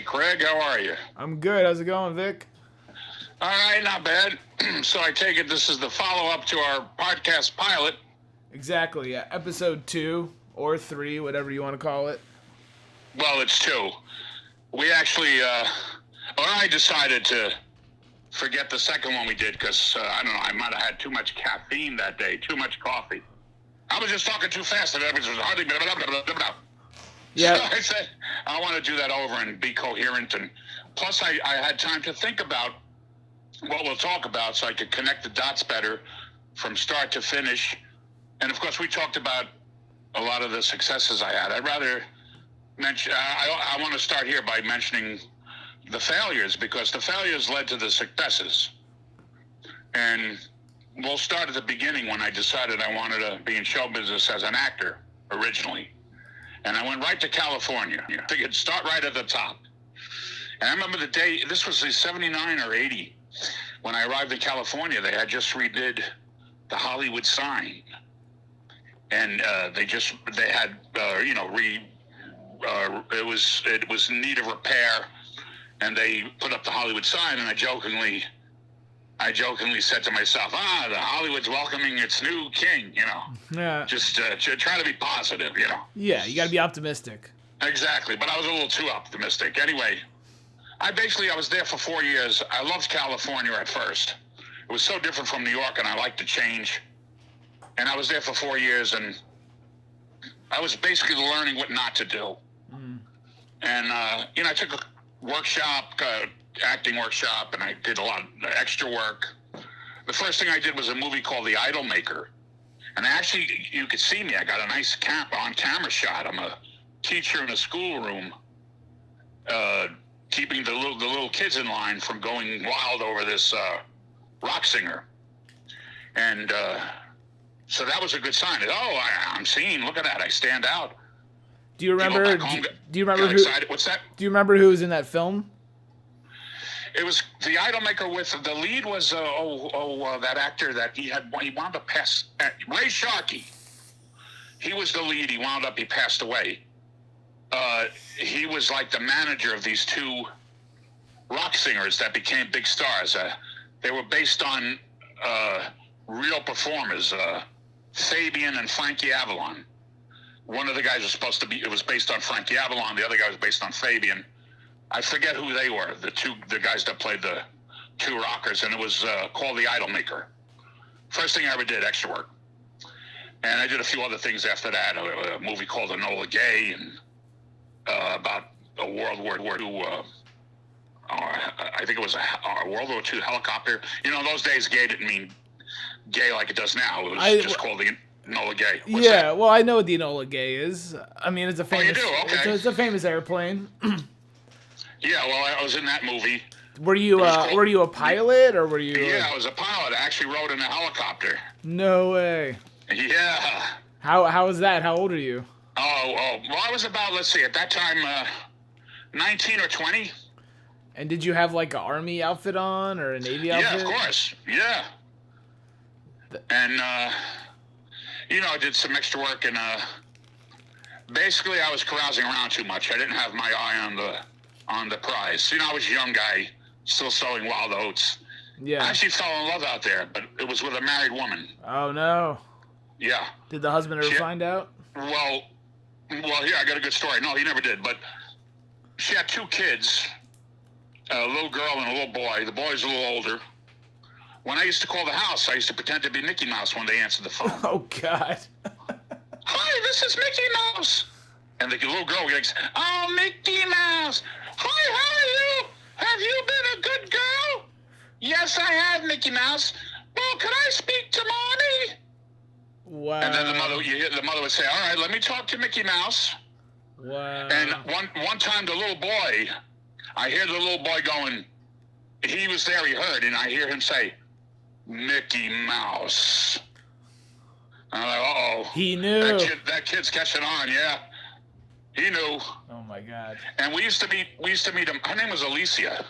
Hey, Craig, how are you? I'm good. How's it going, Vic? All right, not bad. So I take it this is the follow-up to our podcast pilot. Exactly. Yeah. Episode 2 or 3, whatever you want to call it. Well, it's two. We actually, I decided to forget the second one we did because, I don't know, I might have had too much caffeine that day, too much coffee. I was just talking too fast and everything was hardly... Yeah. So I said, I want to do that over and be coherent. And plus, I had time to think about what we'll talk about so I could connect the dots better from start to finish. And, of course, we talked about a lot of the successes I had. I'd rather mention, I want to start here by mentioning the failures, because the failures led to the successes. And we'll start at the beginning when I decided I wanted to be in show business as an actor originally. And I went right to California. I figured start right at the top. And I remember the day, this was the 79 or 80, when I arrived in California. They had just redid the Hollywood sign. And it was in need of repair, and they put up the Hollywood sign, and I jokingly said to myself, the Hollywood's welcoming its new king, Yeah. just try to be positive, Yeah, you got to be optimistic. Exactly, but I was a little too optimistic. Anyway, I was there for 4 years. I loved California at first. It was so different from New York, and I liked the change. And I was there for 4 years, and I was basically learning what not to do. And, I took a workshop, acting workshop, and I did a lot of extra work. The first thing I did was a movie called The Idol Maker. And actually, you could see me. I got a nice on-camera shot. I'm a teacher in a schoolroom, keeping the little kids in line from going wild over this rock singer. And so that was a good sign. I'm seen. Look at that. I stand out. Do you remember? Do you remember who? Excited. What's that? Do you remember who was in that film? It was The Idol Maker. With the lead was that actor that he wound up Ray Sharkey. He was the lead. He passed away. He was like the manager of these two rock singers that became big stars. They were based on real performers, Fabian and Frankie Avalon. One of the guys it was based on Frankie Avalon. The other guy was based on Fabian. I forget who they were, the guys that played the two rockers, and it was called The Idol Maker. First thing I ever did, extra work. And I did a few other things after that, a movie called Enola Gay, and about a World War II, I think it was a World War II helicopter. In those days, gay didn't mean gay like it does now. It was just called the Enola Gay. What's that? Well, I know what the Enola Gay is. I mean, it's a famous. Oh, you do? Okay. It's a famous airplane. Yeah, well, I was in that movie. Were you a pilot, or were you? Yeah, I was a pilot. I actually rode in a helicopter. No way. Yeah. How was that? How old are you? Well, I was about, let's see, at that time, 19 or 20. And did you have like an army outfit on or a navy outfit? Yeah, of course. Yeah. And I did some extra work, and basically I was carousing around too much. I didn't have my eye on the prize. I was a young guy, still sowing wild oats. Yeah. I actually fell in love out there, but it was with a married woman. Oh, no. Yeah. Did the husband ever find out? Well, here, I got a good story. No, he never did, but she had two kids, a little girl and a little boy. The boy's a little older. When I used to call the house, I used to pretend to be Mickey Mouse when they answered the phone. Oh, God. Hi, this is Mickey Mouse. And the little girl gets, oh, Mickey Mouse. Hi, how are you? Have you been a good girl? Yes, I have, Mickey Mouse. Well, can I speak to Mommy? Wow. And then the mother would say, all right, let me talk to Mickey Mouse. Wow. And one time I hear the little boy going, he was there, he heard, and I hear him say, Mickey Mouse. I'm like, uh-oh. He knew. That kid's catching on, yeah. He knew. Oh, my God. And we used to meet him. Her name was Alicia.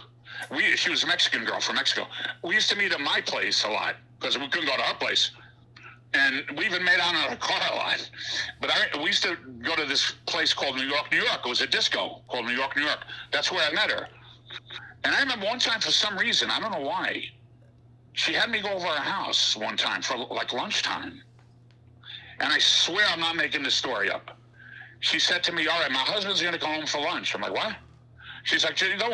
She was a Mexican girl from Mexico. We used to meet at my place a lot because we couldn't go to her place. And we even made out in our car a lot. But we used to go to this place called New York, New York. It was a disco called New York, New York. That's where I met her. And I remember one time, for some reason, I don't know why, she had me go over her house one time for like lunchtime. And I swear I'm not making this story up. She said to me, all right, my husband's going to come home for lunch. I'm like, what? She's like, Jimmy, go.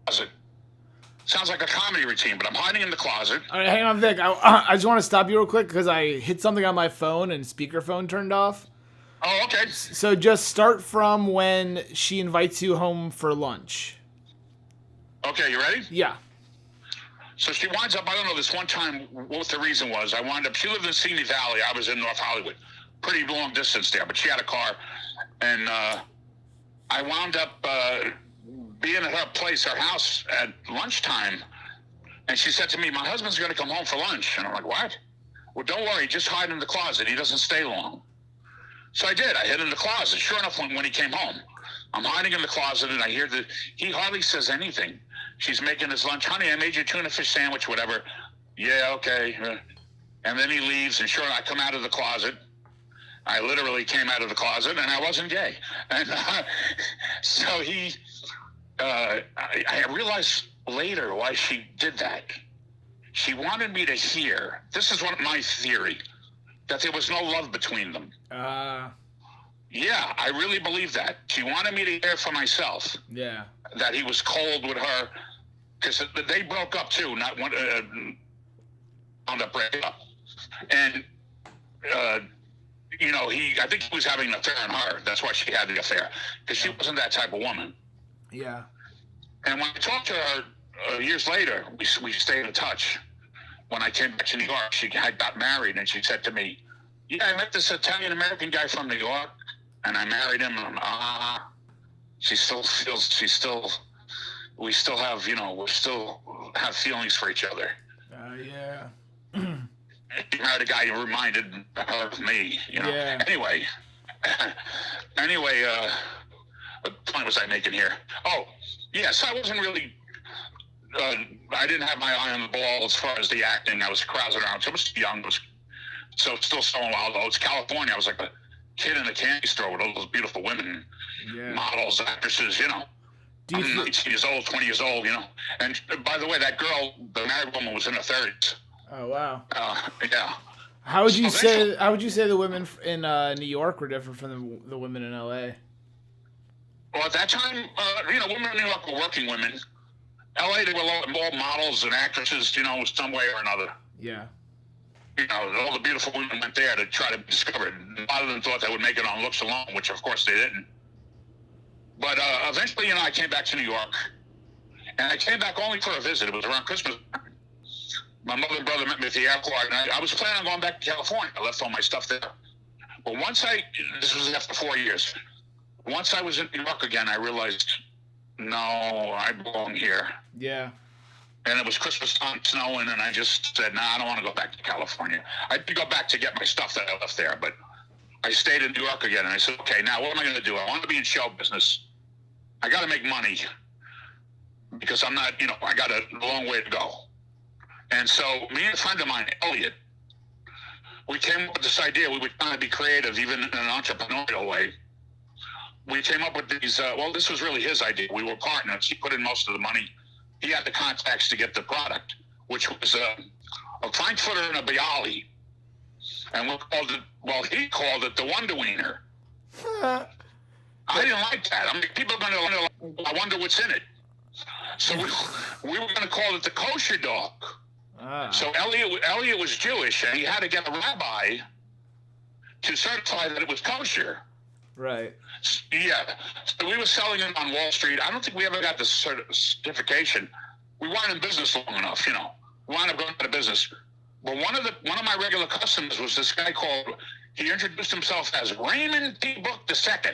Closet. Sounds like a comedy routine, but I'm hiding in the closet. All right, hang on, Vic. I just want to stop you real quick because I hit something on my phone and speakerphone turned off. Oh, okay. So just start from when she invites you home for lunch. Okay, you ready? Yeah. So she winds up, I don't know, this one time, what the reason was, she lived in Simi Valley, I was in North Hollywood. Pretty long distance there, but she had a car. And I wound up being at her place, her house, at lunchtime. And she said to me, my husband's going to come home for lunch. And I'm like, what? Well, don't worry, just hide in the closet. He doesn't stay long. So I did. I hid in the closet. Sure enough, when he came home, I'm hiding in the closet, and I hear that he hardly says anything. She's making his lunch. Honey, I made you a tuna fish sandwich, whatever. Yeah, okay. And then he leaves, and sure, I come out of the closet. I literally came out of the closet, and I wasn't gay. And so I realized later why she did that. She wanted me to hear, this is my theory, that there was no love between them. Yeah, I really believe that. She wanted me to hear for myself. Yeah. That he was cold with her, because they broke up too. Not one wound up breaking up, and I think he was having an affair on her. That's why she had the affair, because she wasn't that type of woman. Yeah. And when I talked to her years later, we stayed in touch. When I came back to New York, she had got married, and she said to me, "Yeah, I met this Italian American guy from New York, and I married him." And she still feels. We still have, we still have feelings for each other. Yeah. She married a guy who reminded her of me. Yeah. Anyway, what point was I making here? Oh, yes, I wasn't really. I didn't have my eye on the ball as far as the acting. I was carousing around. I was young. So still so wild. Though it's California. I was like a kid in a candy store with all those beautiful women, models, actresses. I'm 19 years old, 20 years old. And by the way, that girl, the married woman, was in her 30s. Oh wow. Yeah. How would you say the women in New York were different from the women in LA? Well, at that time, women in New York were working women. LA, they were all models and actresses, some way or another. Yeah. All the beautiful women went there to try to be discovered. A lot of them thought they would make it on looks alone, which of course they didn't. But eventually, I came back to New York, and I came back only for a visit. It was around Christmas. My mother and brother met me at the airport, and I was planning on going back to California. I left all my stuff there. But this was after 4 years. Once I was in New York again, I realized, no, I belong here. Yeah. And it was Christmas time, snowing, and I just said, nah, I don't want to go back to California. I did go back to get my stuff that I left there, but I stayed in New York again, and I said, okay, now what am I going to do? I want to be in show business. I got to make money because I'm not, I got a long way to go. And so me and a friend of mine, Elliot, we came up with this idea. We were trying to be creative, even in an entrepreneurial way. We came up with these, this was really his idea. We were partners. He put in most of the money. He had the contacts to get the product, which was a Frankfurter and a Bialy. And he called it the Wonder Wiener. I didn't like that. People are going to I wonder what's in it. So we were going to call it the kosher dog. So Elliot was Jewish, and he had to get a rabbi to certify that it was kosher. Right. Yeah. So we were selling them on Wall Street. I don't think we ever got the certification. We weren't in business long enough, We wound up going out of business. But one of my regular customers was this guy he introduced himself as Raymond T. Book II.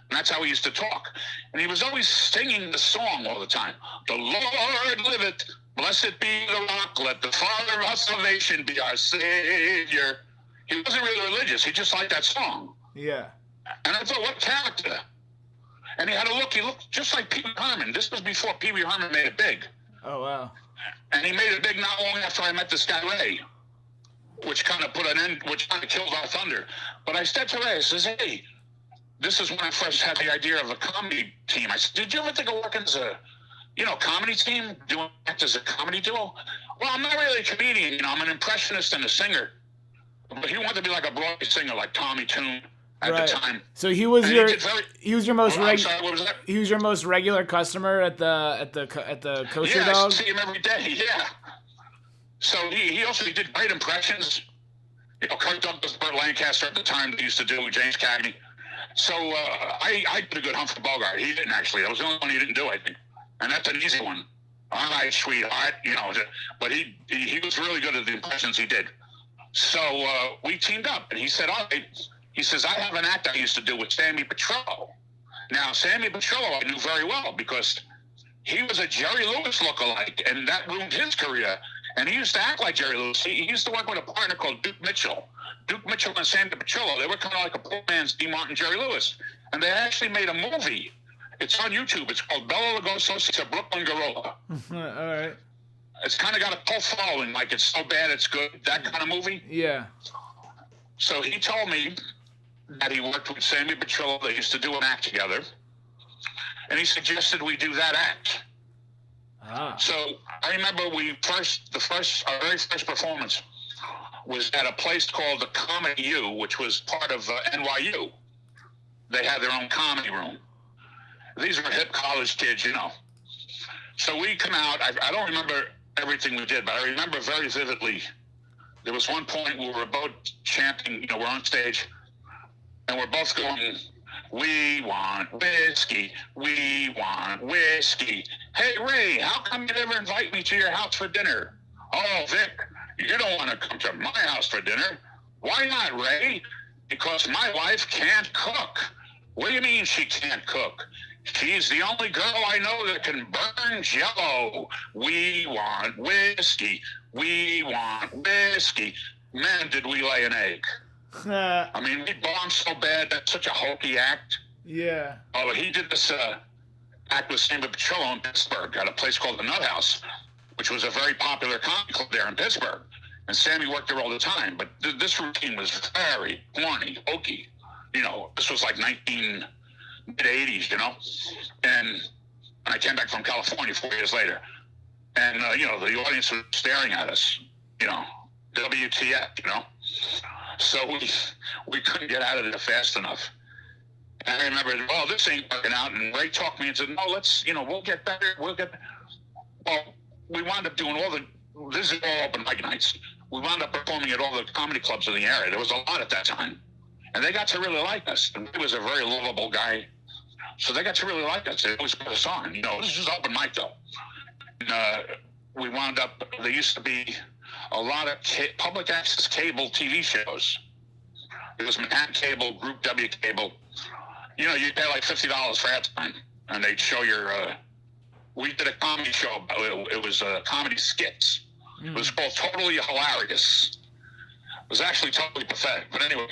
And that's how he used to talk. And he was always singing the song all the time. The Lord liveth, blessed be the rock, let the Father of salvation be our Savior. He wasn't really religious. He just liked that song. Yeah. And I thought, what character? And he looked just like Pee Wee Herman. This was before Pee Wee Herman made it big. Oh, wow. And he made it big not long after I met this guy, Ray, which kind of which kind of killed our thunder. But I said to Ray, I says, hey, this is when I first had the idea of a comedy team. I said, did you ever think of working as a, comedy team, doing act as a comedy duo? Well, I'm not really a comedian, I'm an impressionist and a singer. But he wanted to be like a Broadway singer, like Tommy Tune at the time. So he was he was your most I'm sorry, what was that? He was your most regular customer at the kosher Yeah, dog. I see him every day. Yeah. So he also did great impressions. Kirk Douglas, Burt Lancaster at the time they used to do James Cagney. So I did a good Humphrey Bogart. He didn't actually. That was the only one he didn't do, I think. And that's an easy one. All right, sweetheart. But he was really good at the impressions he did. So we teamed up, and he said, all right. He says, I have an act I used to do with Sammy Petrillo. Now, Sammy Petrillo I knew very well because he was a Jerry Lewis lookalike, and that ruined his career. And he used to act like Jerry Lewis. He used to work with a partner called Duke Mitchell. Duke Mitchell and Sammy Petrillo, they were kind of like a poor man's D. Martin, Jerry Lewis. And they actually made a movie. It's on YouTube. It's called Bela Lugosi's It's a Brooklyn Gorilla. All right. It's kind of got a cult following, like it's so bad it's good, that kind of movie. Yeah. So he told me that he worked with Sammy Petrillo. They used to do an act together. And he suggested we do that act. Ah. So I remember our very first performance was at a place called the Comedy U, which was part of NYU. They had their own comedy room. These were hip college kids, So we come out. I don't remember everything we did, but I remember very vividly. There was one point we were both chanting, we're on stage, and we're both going, we want whiskey, we want whiskey. Hey, Ray, how come you never invite me to your house for dinner? Oh, Vic, you don't want to come to my house for dinner. Why not, Ray? Because my wife can't cook. What do you mean she can't cook? She's the only girl I know that can burn Jell-O. We want whiskey. We want whiskey. Man, did we lay an egg. I mean, we bombed so bad. That's such a hokey act. Yeah. Oh, he did this act with Sammy Petrillo in Pittsburgh at a place called the Nut House, which was a very popular comedy club there in Pittsburgh. And Sammy worked there all the time. But this routine was very corny, hokey. This was like mid-'80s, And I came back from California 4 years later. And, the audience was staring at us, WTF, So we couldn't get out of there fast enough. And I remember, well, this ain't working out. And Ray talked me and said, no, let's, we'll get better. Well, we wound up doing this is all open mic nights. We wound up performing at all the comedy clubs in the area. There was a lot at that time. And they got to really like us. And he was a very lovable guy. So they got to really like us. They always put us on. This is open mic, though. And we wound up, there used to be a lot of public access cable TV shows. It was Manhattan Cable, Group W Cable. You pay like $50 for airtime, and they'd show we did a comedy show. It was comedy skits. It was called Totally Hilarious. It was actually totally pathetic. But anyway,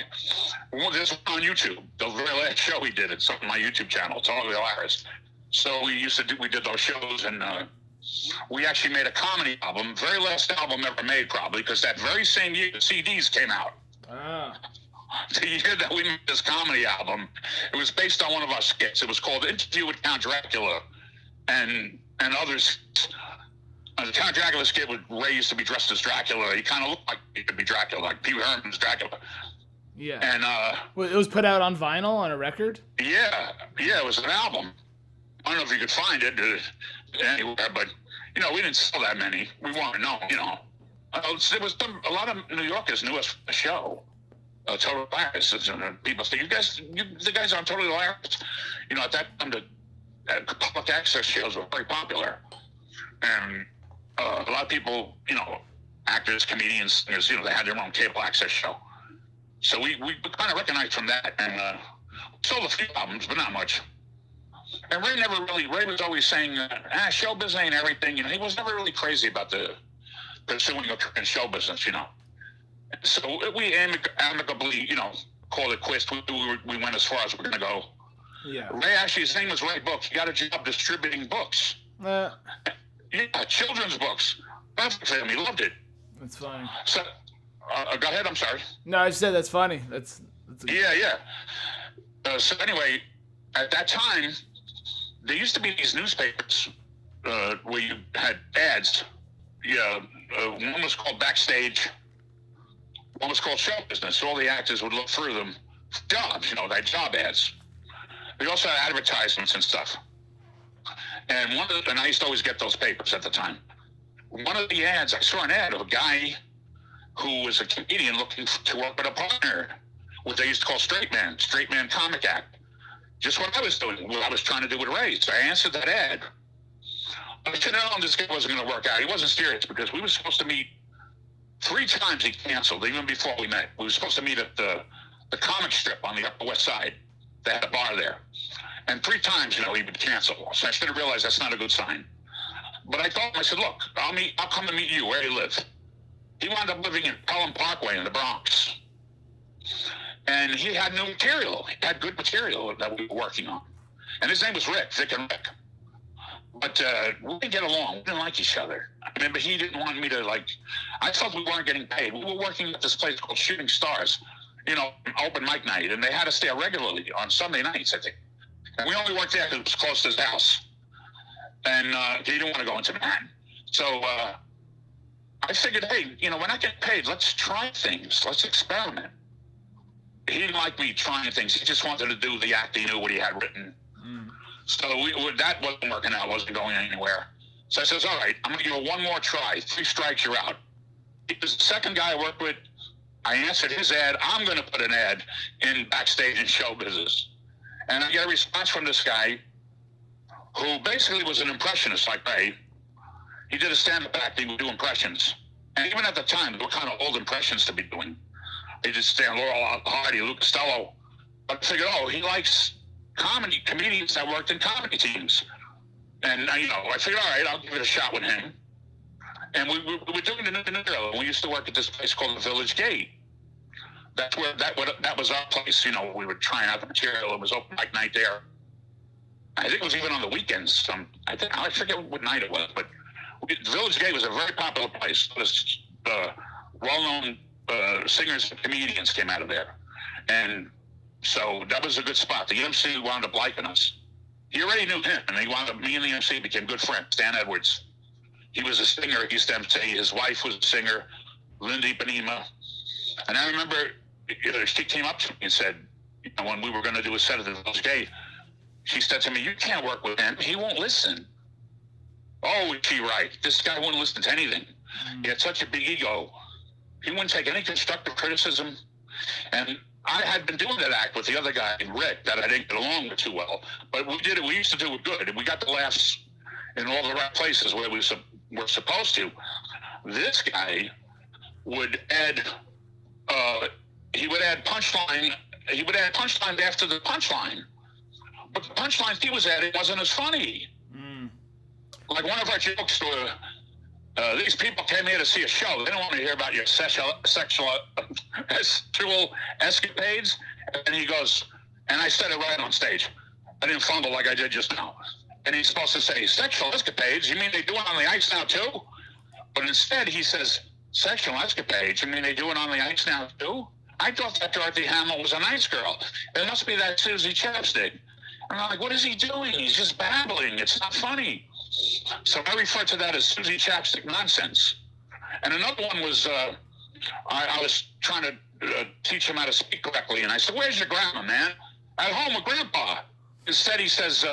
this was on YouTube. The very last show we did, it's on my YouTube channel, Totally Hilarious. So we did those shows, and we actually made a comedy album, very last album ever made probably, because that very same year the CDs came out. The year that we made this comedy album, it was based on one of our skits. It was called Interview with Count Dracula and others. The Count Dracula skit with Ray used to be dressed as Dracula. He kind of looked like he could be Dracula, like Pee Wee Herman's Dracula. Yeah. And it was put out on vinyl, on a record? Yeah, it was an album. I don't know if you could find it anywhere, but we didn't sell that many. We weren't known, There was a lot of New Yorkers knew us from the show. Totally Hilarious. People say, the guys on Totally Hilarious. At that time, the public access shows were very popular, and a lot of people, actors, comedians, singers, they had their own cable access show. So we kind of recognized from that, and sold a few albums, but not much. And Ray was always saying, show business ain't everything. He was never really crazy about the pursuing a career in show business, So we amicably, called it quits. We went as far as we're going to go. Yeah. Ray, actually, his name was Ray Books. He got a job distributing books. Yeah, children's books. Perfect for him. He loved it. That's funny. So, go ahead. I'm sorry. No, I just said that's funny. That's a, Yeah, yeah. So anyway, at that time, there used to be these newspapers where you had ads. Yeah, one was called Backstage. One was called Show Business. All the actors would look through them for jobs. They had job ads. We also had advertisements and stuff. And I used to always get those papers at the time. One of the ads, I saw an ad of a guy who was a comedian looking to work with a partner, what they used to call straight man comic act. Just what I was doing, what I was trying to do with Ray. So I answered that ad. I should have known this guy wasn't going to work out. He wasn't serious because we were supposed to meet 3 times. He canceled even before we met. We were supposed to meet at the comic strip on the Upper West Side. They had a bar there. And 3 times, he would cancel. So I should have realized that's not a good sign. But I told him, I said, look, I'll come to meet you where you live. He wound up living in Pelham Parkway in the Bronx. And he had new material. He had good material that we were working on. And his name was Rick, Vic and Rick. But we didn't get along. We didn't like each other. I remember he didn't want me to, I felt we weren't getting paid. We were working at this place called Shooting Stars, open mic night. And they had us there regularly on Sunday nights, I think. And we only worked there because it was close to his house. And he didn't want to go into Manhattan. So I figured, hey, we're not getting paid. Let's try things. Let's experiment. He didn't like me trying things. He just wanted to do the act. He knew what he had written. So that wasn't working out. Wasn't going anywhere. So I says, all right, I'm going to give it one more try. 3 strikes, you're out. He was the second guy I worked with. I answered his ad. I'm going to put an ad in Backstage and Show Business. And I get a response from this guy who basically was an impressionist like Ray. He did a stand-up act. He would do impressions. And even at the time, they were kind of old impressions to be doing. He did stand Laurel Hardy, Lou Costello. But I figured, he likes comedians that worked in comedy teams. And, I figured, all right, I'll give it a shot with him. And we were doing it in the early. We used to work at this place called the Village Gate. That's where that was our place. We were trying out the material. It was open mic night there. I think it was even on the weekends. I forget what night it was, but the Village Gate was a very popular place. This well-known singers and comedians came out of there, and so that was a good spot. The MC wound up liking us. He already knew him, and me and the MC became good friends. Dan Edwards, he was a singer. He used to MC. His wife was a singer, Lindy Benema. And I remember she came up to me and said, when we were going to do a set at the Village Gate, she said to me, you can't work with him. He won't listen. Oh, is she right? This guy wouldn't listen to anything. He had such a big ego. He wouldn't take any constructive criticism. And I had been doing that act with the other guy, Rick, that I didn't get along with too well. But we did it. We used to do it good. And we got the laughs in all the right places where we were supposed to. This guy would add punchline. He would add punchline after the punchline. But the punchlines he was adding wasn't as funny. Like one of our jokes were, these people came here to see a show. They don't want to hear about your sexual escapades. And he goes, and I said it right on stage. I didn't fumble like I did just now. And he's supposed to say, sexual escapades? You mean they do it on the ice now too? But instead he says, sexual escapades? You mean they do it on the ice now too? I thought that Dorothy Hamill was a nice girl. It must be that Susie Chapstick. And I'm like, what is he doing? He's just babbling. It's not funny. So I refer to that as Susie Chapstick nonsense. And another one was, I was trying to teach him how to speak correctly. And I said, where's your grandma, man? At home with Grandpa. Instead, he says,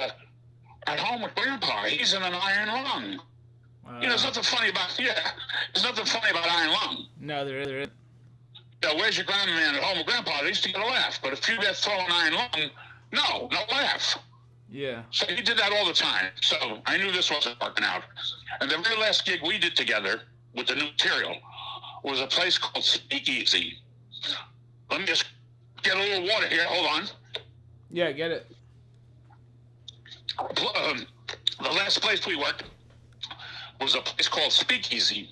at home with Grandpa. He's in an iron lung. There's nothing funny about, there's nothing funny about iron lung. No, there is. Where's your grandma, man? At home with Grandpa. They used to get a laugh. But if you get thrown an iron lung, no laugh. Yeah. So he did that all the time. So I knew this wasn't working out. And the very last gig we did together with the new material was a place called Speakeasy. Let me just get a little water here. Hold on. Yeah, get it. The last place we worked was a place called Speakeasy.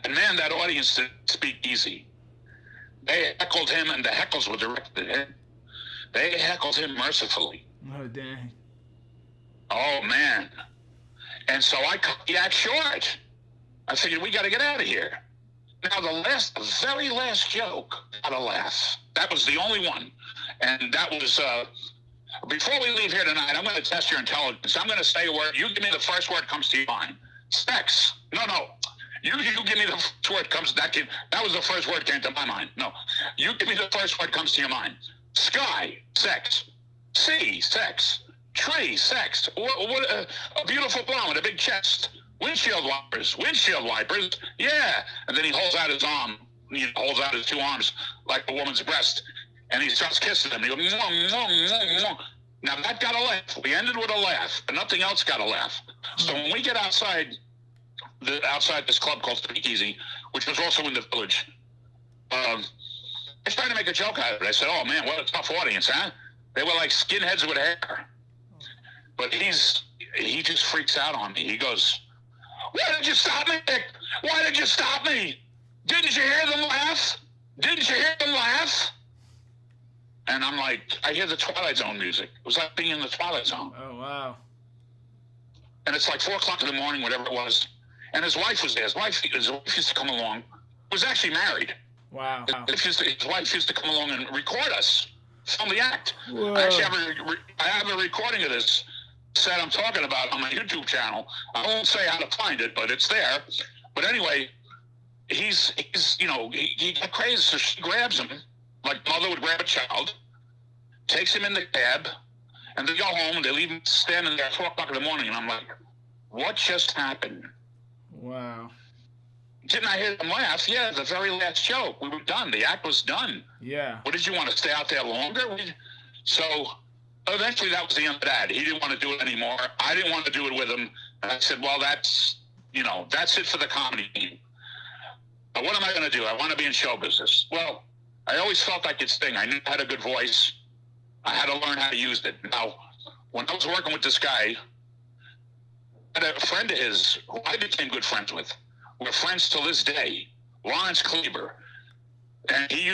And man, that audience did speak easy. They heckled him, and the heckles were directed at him. They heckled him mercifully. Oh, dang. Oh, man. And so I cut the act short. I figured we got to get out of here. Now, the very last joke got a laugh. That was the only one. And that was, before we leave here tonight, I'm going to test your intelligence. I'm going to say a word. You give me the first word comes to your mind. Sex. No. You give me the first word comes, that was the first word came to my mind. No. You give me the first word comes to your mind. Sky, sex. Sea, sex. Tree, sex. What a beautiful blonde with a big chest. Windshield wipers. Yeah. And then he holds out his arm. He holds out his two arms like a woman's breast. And he starts kissing them. He goes, mwah, mwah, mwah, mwah. Now that got a laugh. We ended with a laugh, but nothing else got a laugh. So when we get outside this club called Speakeasy, which was also in the Village, I was trying to make a joke out of it. I said, "Oh man, what a tough audience, huh? They were like skinheads with hair." But he just freaks out on me. He goes, "Why did you stop me, Nick? Why did you stop me? Didn't you hear them laugh? Didn't you hear them laugh?" And I'm like, I hear the Twilight Zone music. It was like being in the Twilight Zone. Oh, wow. And it's like 4 o'clock in the morning, whatever it was. And his wife was there. His wife used to come along. He was actually married. Wow. His wife used to come along and record us, film the act. Whoa. I actually have a recording of this set I'm talking about on my YouTube channel. I won't say how to find it, but it's there. But anyway, he's he got crazy, so she grabs him, like mother would grab a child, takes him in the cab, and they go home, and they leave him standing there at 4 o'clock in the morning, and I'm like, what just happened? Wow. Didn't I hear them laugh? Yeah, the very last joke. We were done. The act was done. Yeah. What did you want to stay out there longer? So eventually that was the end of that. He didn't want to do it anymore. I didn't want to do it with him. And I said, well, that's it for the comedy team. But what am I going to do? I want to be in show business. Well, I always felt I could sing. I knew I had a good voice. I had to learn how to use it. Now, when I was working with this guy, I had a friend of his who I became good friends with. We're friends till this day, Lawrence Kleber. And he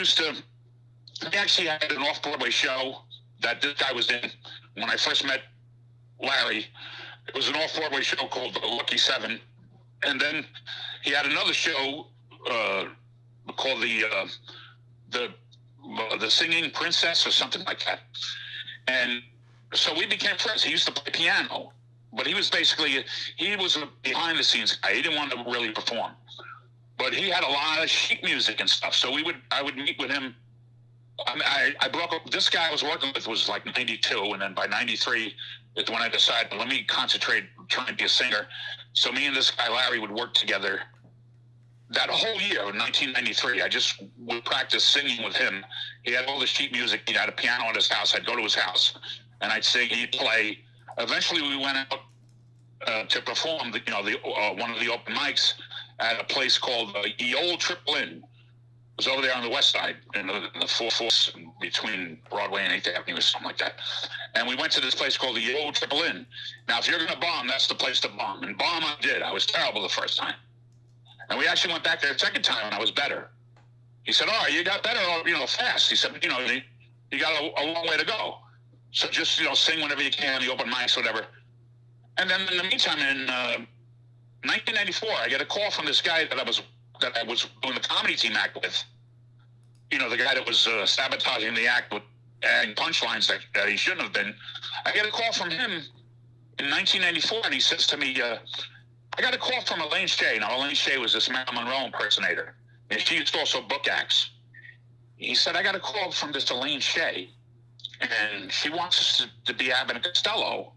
actually had an off-Broadway show that this guy was in when I first met Larry. It was an off-Broadway show called The Lucky Seven. And then he had another show called the Singing Princess or something like that. And so we became friends. He used to play piano. But he was a behind-the-scenes guy. He didn't want to really perform. But he had a lot of sheet music and stuff. So I would meet with him. I broke up. This guy I was working with was like 92, and then by 93 is when I decided, let me concentrate trying to be a singer. So me and this guy, Larry, would work together. That whole year of 1993, I just would practice singing with him. He had all the sheet music. He had a piano at his house. I'd go to his house, and I'd sing. He'd play. Eventually, we went out to perform, one of the open mics at a place called the Old Triple Inn. It was over there on the west side, in the fourth between Broadway and 8th Avenue or something like that. And we went to this place called the Old Triple Inn. Now, if you're going to bomb, that's the place to bomb. And bomb I did. I was terrible the first time. And we actually went back there the second time, and I was better. He said, "Oh, you got better, fast." He said, you got a long way to go. So just, sing whenever you can, the open mics, whatever. And then in the meantime, in 1994, I get a call from this guy that I was doing the comedy team act with. The guy that was sabotaging the act with adding punchlines that he shouldn't have been. I get a call from him in 1994, and he says to me, I got a call from Elaine Shea. Now, Elaine Shea was this Marilyn Monroe impersonator, and she used to also book acts. He said, I got a call from this Elaine Shea, and she wants us to be Abbott and Costello,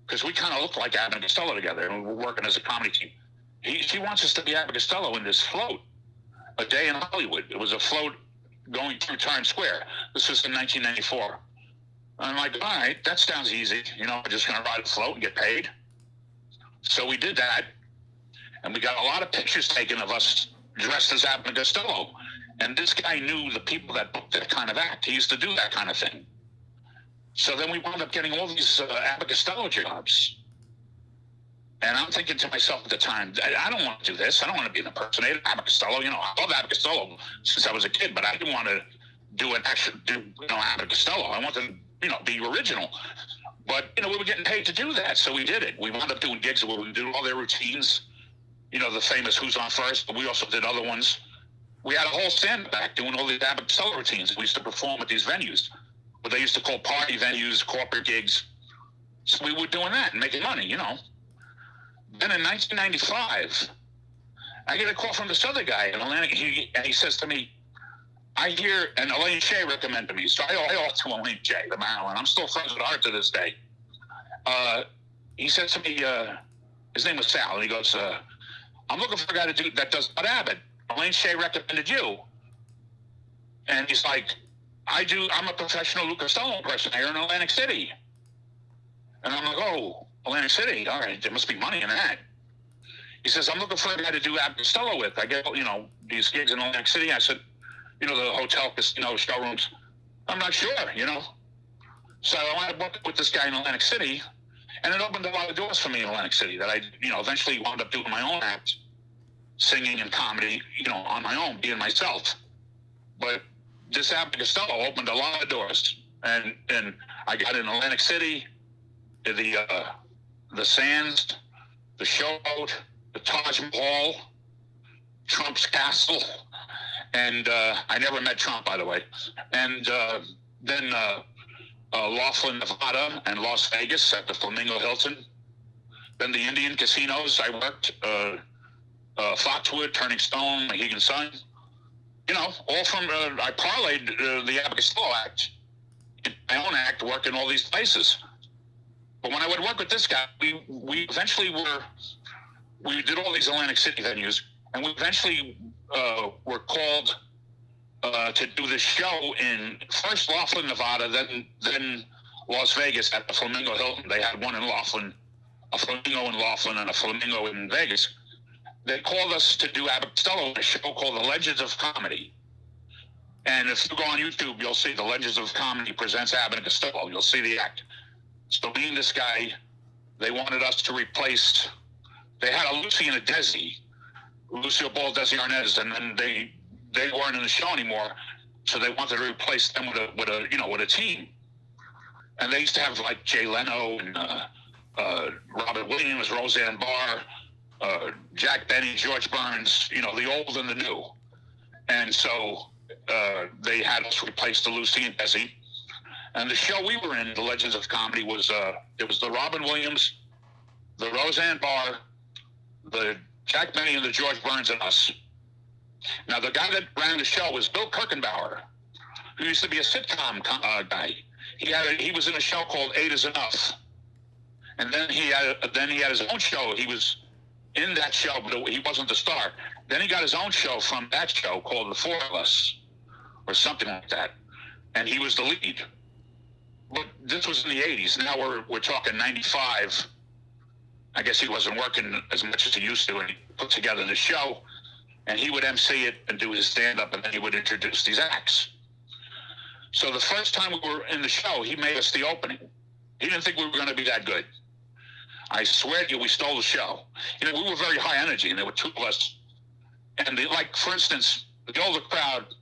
because we kind of look like Abbott and Costello together, and we're working as a comedy team. She wants us to be Abbott and Costello in this float, A Day in Hollywood. It was a float going through Times Square. This was in 1994. I'm like, all right, that sounds easy. We're just going to ride a float and get paid. So we did that, and we got a lot of pictures taken of us dressed as Abbott and Costello. And this guy knew the people that booked that kind of act. He used to do that kind of thing. So then we wound up getting all these Abbott Costello jobs. And I'm thinking to myself at the time, I don't want to do this. I don't want to be an impersonator. Abbott Costello, I love Abbott Costello since I was a kid, but I didn't want to do Abbott Costello. I wanted to, be original. But, we were getting paid to do that, so we did it. We wound up doing gigs where we did all their routines, the famous Who's On First, but we also did other ones. We had a whole stand back doing all these Abbott Costello routines. We used to perform at these venues, what they used to call party venues, corporate gigs. So we were doing that and making money, Then in 1995, I get a call from this other guy in Atlantic, and he says to me, I hear, and Elaine Shea recommended me, so I owe to Elaine Shea, the Maryland. I'm still friends with her to this day. He said to me, his name was Sal, and he goes, I'm looking for a guy that does not Abbott. Elaine Shea recommended you. And he's like, I'm a professional Lou Costello impersonator in Atlantic City. And I'm like, oh, Atlantic City, all right, there must be money in that. He says, I'm looking for a guy to do Abbott Costello with. I get, these gigs in Atlantic City. I said, the hotel, casino, showrooms. I'm not sure, So I wound up working with this guy in Atlantic City, and it opened a lot of doors for me in Atlantic City that I, eventually wound up doing my own act, singing and comedy, on my own, being myself. But this Abbott Costello opened a lot of doors, and I got in Atlantic City, the Sands, the Showboat, the Taj Mahal, Trump's Castle, and I never met Trump, by the way. And then Laughlin, Nevada, and Las Vegas at the Flamingo Hilton. Then the Indian casinos I worked, Foxwood, Turning Stone, Mohegan Sun. All from, I parlayed the Abbott Costello act, my own act, work in all these places. But when I would work with this guy, we eventually we did all these Atlantic City venues, and we eventually were called to do this show in first Laughlin, Nevada, then Las Vegas at the Flamingo Hilton. They had one in Laughlin, a Flamingo in Laughlin, and a Flamingo in Vegas. They called us to do Abbott Costello in a show called The Legends of Comedy. And if you go on YouTube, you'll see The Legends of Comedy presents Abbott and Costello. You'll see the act. So me and this guy, they wanted us to replace. They had a Lucy and a Desi, Lucille Ball, Desi Arnaz, and then they weren't in the show anymore, so they wanted to replace them with a team. And they used to have like Jay Leno and Robert Williams, Roseanne Barr, Jack Benny, George Burns, the old and the new. And so they had us replace the Lucy and Desi. And the show we were in, The Legends of Comedy, was it was the Robin Williams, the Roseanne Barr, the Jack Benny, and the George Burns, and us. Now, the guy that ran the show was Bill Kirkenbauer, who used to be a sitcom guy. He was in a show called Eight Is Enough, and then he had his own show. He was in that show, but he wasn't the star. Then he got his own show from that show called The Four of Us, or something like that, and he was the lead. But this was in the 80s. Now we're talking 95. I guess he wasn't working as much as he used to, and he put together the show, and he would MC it and do his stand-up, and then he would introduce these acts. So the first time we were in the show, he made us the opening. He didn't think we were going to be that good. I swear to you, we stole the show. We were very high energy, and there were two of us. And for instance, the older crowd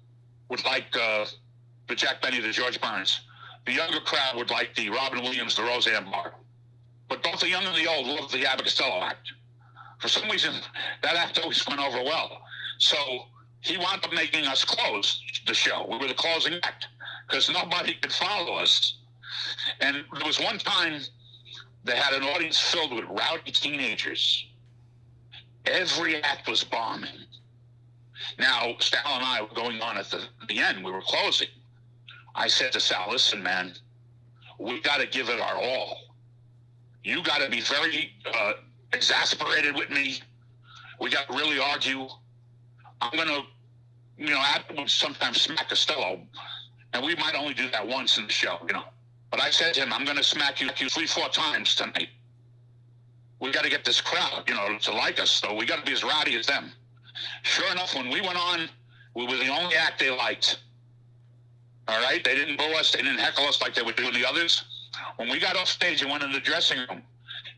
would like the Jack Benny, the George Burns. The younger crowd would like the Robin Williams, the Roseanne Barr. But both the young and the old loved the Abbott Costello act. For some reason, that act always went over well. So he wound up making us close the show. We were the closing act because nobody could follow us. And there was one time they had an audience filled with rowdy teenagers. Every act was bombing. Now, Sal and I were going on at the end. We were closing. I said to Sal, listen, man, we got to give it our all. You got to be very exasperated with me. We got to really argue. I'm going to, Abbott sometimes smack Costello, and we might only do that once in the show, But I said to him, I'm going to smack you 3-4 times tonight. We got to get this crowd, to like us, so we got to be as rowdy as them. Sure enough, when we went on, we were the only act they liked. All right? They didn't boo us. They didn't heckle us like they would do the others. When we got off stage and went in the dressing room,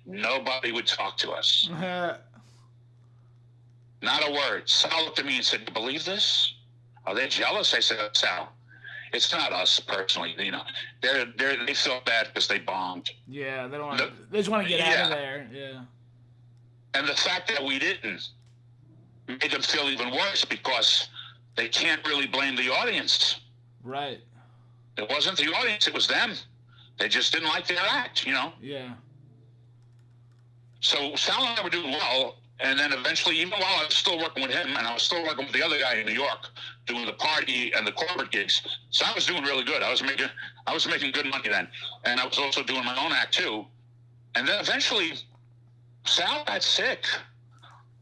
nobody would talk to us. Not a word. Sal looked at me and said, you believe this? Are they jealous? I said, Sal, It's not us personally. They feel bad because they bombed. Yeah, they don't want. They just want to get out of there. Yeah. And the fact that we didn't made them feel even worse because they can't really blame the audience. Right. It wasn't the audience; it was them. They just didn't like their act. Yeah. So Sal and I were doing well, and then eventually, even while I was still working with him, and I was still working with the other guy in New York, doing the party and the corporate gigs, so I was doing really good. I was making good money then, and I was also doing my own act too. And then eventually, Sal got sick.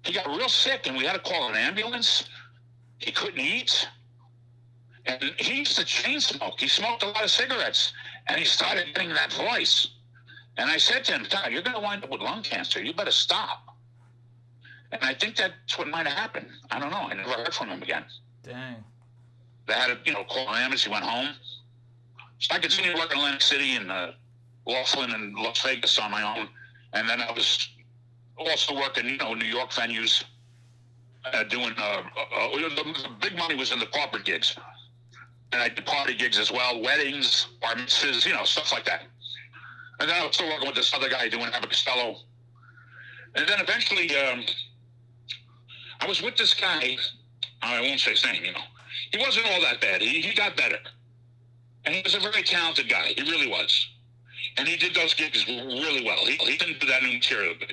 He got real sick, and we had to call an ambulance. He couldn't eat, and he used to chain smoke. He smoked a lot of cigarettes, and he started getting that voice. And I said to him, "Todd, you're going to wind up with lung cancer. You better stop." And I think that's what might have happened. I don't know. I never heard from him again. Dang. They had to, call an ambulance. He went home. So I continued working in Atlantic City and Laughlin and Las Vegas on my own. And then I was also working, New York venues, doing, the big money was in the corporate gigs. And I did party gigs as well, weddings, bar mitzvahs, stuff like that. And then I was still working with this other guy doing Abbott Costello. And then eventually, I was with this guy. I won't say his name, He wasn't all that bad. He got better. And he was a very talented guy. He really was. And he did those gigs really well. He didn't do that new material. But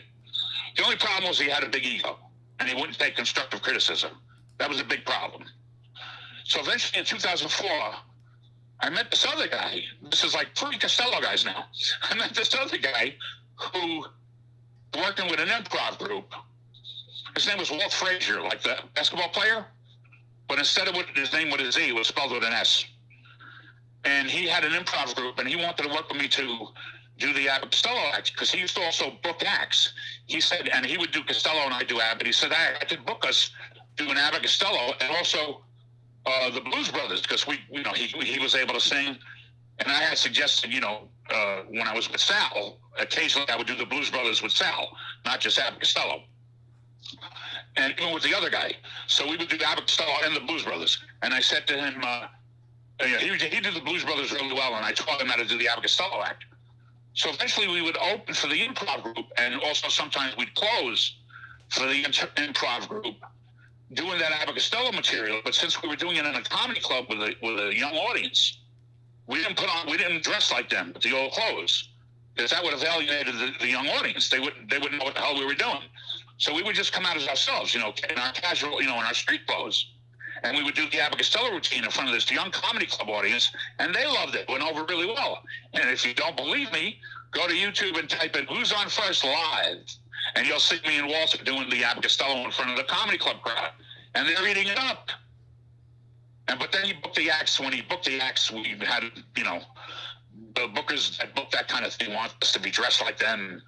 the only problem was he had a big ego. And he wouldn't take constructive criticism. That was a big problem. So eventually in 2004, I met this other guy. This is like 3 Costello guys now. I met this other guy who working with an improv group. His name was Walt Frazier, like the basketball player. But instead of his name with a Z, it was spelled with an S. And he had an improv group, and he wanted to work with me to do the Abbott Costello act, because he used to also book acts. He said, and he would do Costello and I do Abbott. He said, I could book us doing Abbott Costello and also the Blues Brothers, because he was able to sing. And I had suggested, when I was with Sal, occasionally I would do the Blues Brothers with Sal, not just Abbott Costello. And even with the other guy. So we would do Abbott Costello and the Blues Brothers. And I said to him, he did the Blues Brothers really well, and I taught him how to do the Abbott Costello act. So eventually we would open for the improv group, and also sometimes we'd close for the improv group, doing that Abbott Costello material. But since we were doing it in a comedy club with a young audience, we didn't dress like them with the old clothes, because that would have alienated the young audience. They wouldn't know what the hell we were doing. So we would just come out as ourselves, in our casual, in our street clothes. And we would do the Abbott Costello routine in front of this young comedy club audience, and they loved it. It went over really well. And if you don't believe me, go to YouTube and type in "Who's on First Live," and you'll see me and Walter doing the Abbott Costello in front of the comedy club crowd. And they're eating it up. But then he booked the acts. When he booked the acts, we had, the bookers that booked that kind of thing want us to be dressed like them.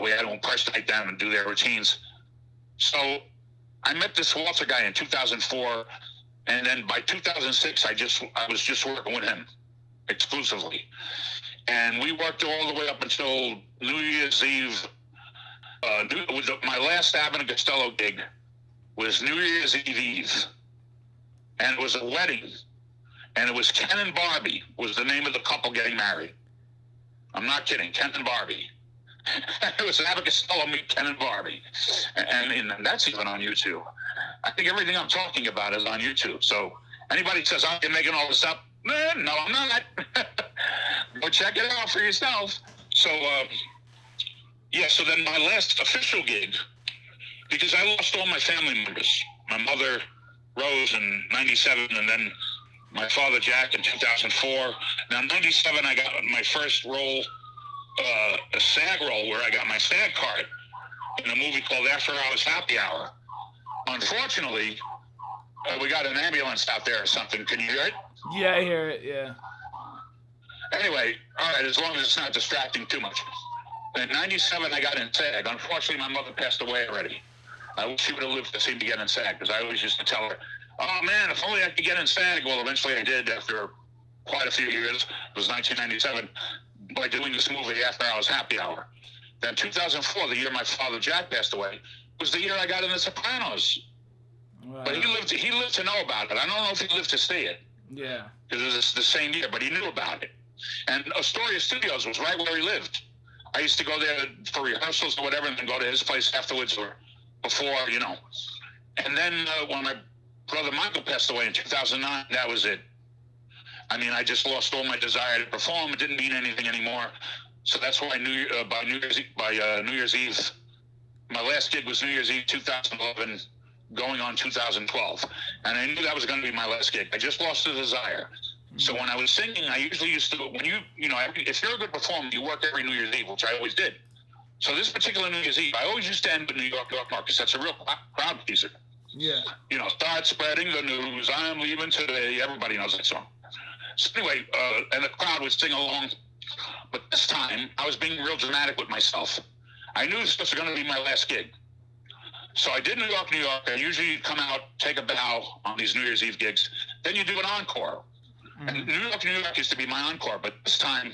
We had to impersonate them and do their routines. So I met this Walter guy in 2004, and then by 2006, I was just working with him exclusively. And we worked all the way up until New Year's Eve. My last Abbott and Costello gig was New Year's Eve, and it was a wedding. And it was Ken and Barbie was the name of the couple getting married. I'm not kidding, Ken and Barbie. It was Abbott Costello meet Ken and Barbie. And that's even on YouTube. I think everything I'm talking about is on YouTube. So anybody says, I'm making all this up, no, I'm not. Go check it out for yourself. So, so then my last official gig, because I lost all my family members. My mother, Rose, in 97, and then my father, Jack, in 2004. Now, in 97, I got my first role, a SAG role, where I got my SAG card in a movie called After Hours Happy Hour. Unfortunately, we got an ambulance out there or something. Can you hear it? Yeah, I hear it, yeah. Anyway, all right, as long as it's not distracting too much. In 97, I got in SAG. Unfortunately, my mother passed away already. I wish she would have lived to see me get in SAG, because I always used to tell her, oh, man, if only I could get in SAG. Well, eventually I did after quite a few years. It was 1997, by doing this movie, After Hours Happy Hour. Then 2004, the year my father, Jack, passed away, was the year I got in The Sopranos. Wow. But he lived to know about it. I don't know if he lived to see it. Yeah. Because it was the same year, but he knew about it. And Astoria Studios was right where he lived. I used to go there for rehearsals or whatever, and then go to his place afterwards or before, you know. And then when my brother Michael passed away in 2009, that was it. I mean, I just lost all my desire to perform. It didn't mean anything anymore. So that's why by New Year's Eve, my last gig was New Year's Eve 2011, going on 2012, and I knew that was going to be my last gig. I just lost the desire. So when I was singing, I usually used to, when you know, if you're a good performer, you work every New Year's Eve, which I always did. So this particular New Year's Eve, I always used to end with New York, New York, because that's a real crowd pleaser. Yeah. You know, start spreading the news, I'm leaving today. Everybody knows that song. So anyway, and the crowd would sing along. But this time, I was being real dramatic with myself. I knew this was going to be my last gig. So I did New York, New York. And usually you'd come out, take a bow on these New Year's Eve gigs. Then you do an encore. And New York, New York used to be my encore. But this time,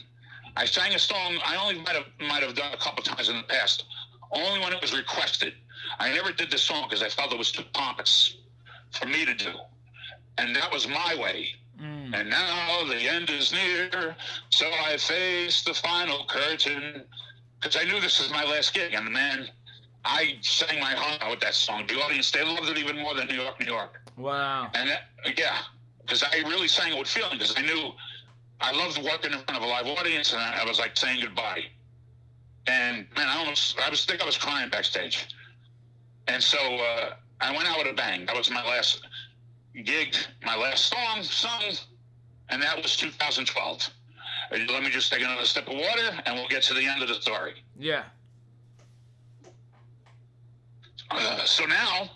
I sang a song I only might have done a couple times in the past, only when it was requested. I never did this song because I felt it was too pompous for me to do. And that was My Way. And now the end is near, so I face the final curtain. Because I knew this was my last gig. And man, I sang my heart out with that song. The audience, they loved it even more than New York, New York. Wow. And yeah, because I really sang it with feeling, because I knew I loved working in front of a live audience, and I was like saying goodbye. And man, I think I was crying backstage. And so I went out with a bang. That was my last gig, my last song sung, and that was 2012. Let me just take another sip of water, and we'll get to the end of the story. Yeah. So now,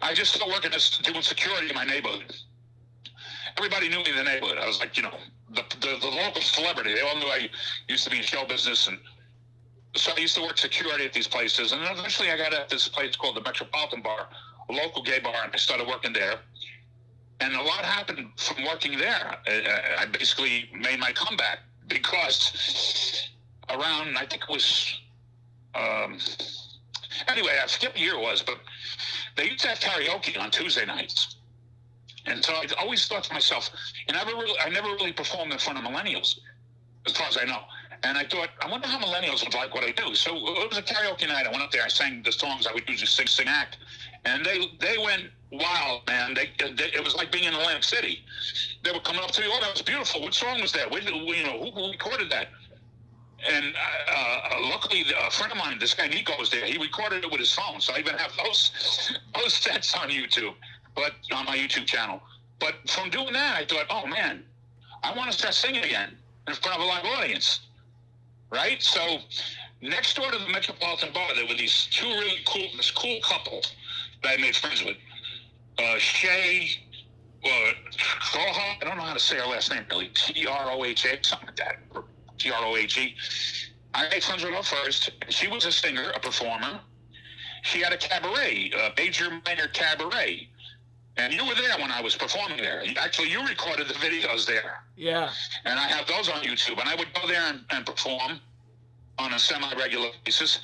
I just started working doing security in my neighborhood. Everybody knew me in the neighborhood. I was like, you know, the local celebrity. They all knew I used to be in show business, and so I used to work security at these places. And eventually I got at this place called the Metropolitan Bar, a local gay bar, and I started working there. And a lot happened from working there. I basically made my comeback because around, I think it was, anyway, I forget what year it was, but they used to have karaoke on Tuesday nights. And so I always thought to myself, I never really performed in front of millennials, as far as I know. And I thought, I wonder how millennials would like what I do. So it was a karaoke night. I went up there, I sang the songs I would usually sing, act. And they went wild, man. It was like being in Atlantic City. They were coming up to me, oh, that was beautiful. What song was that? Who recorded that? And luckily, a friend of mine, this guy Nico, was there. He recorded it with his phone. So I even have those sets on YouTube, but on my YouTube channel. But from doing that, I thought, oh, man, I want to start singing again in front of a live audience. Right? So next door to the Metropolitan Bar, there were this cool couple that I made friends with. Shay, Troha, I don't know how to say her last name really. Troha, something like that. Trohe. I made friends with her first. She was a singer, a performer. She had a cabaret, a major minor cabaret. And you were there when I was performing there. Actually, you recorded the videos there. Yeah. And I have those on YouTube. And I would go there and perform on a semi-regular basis.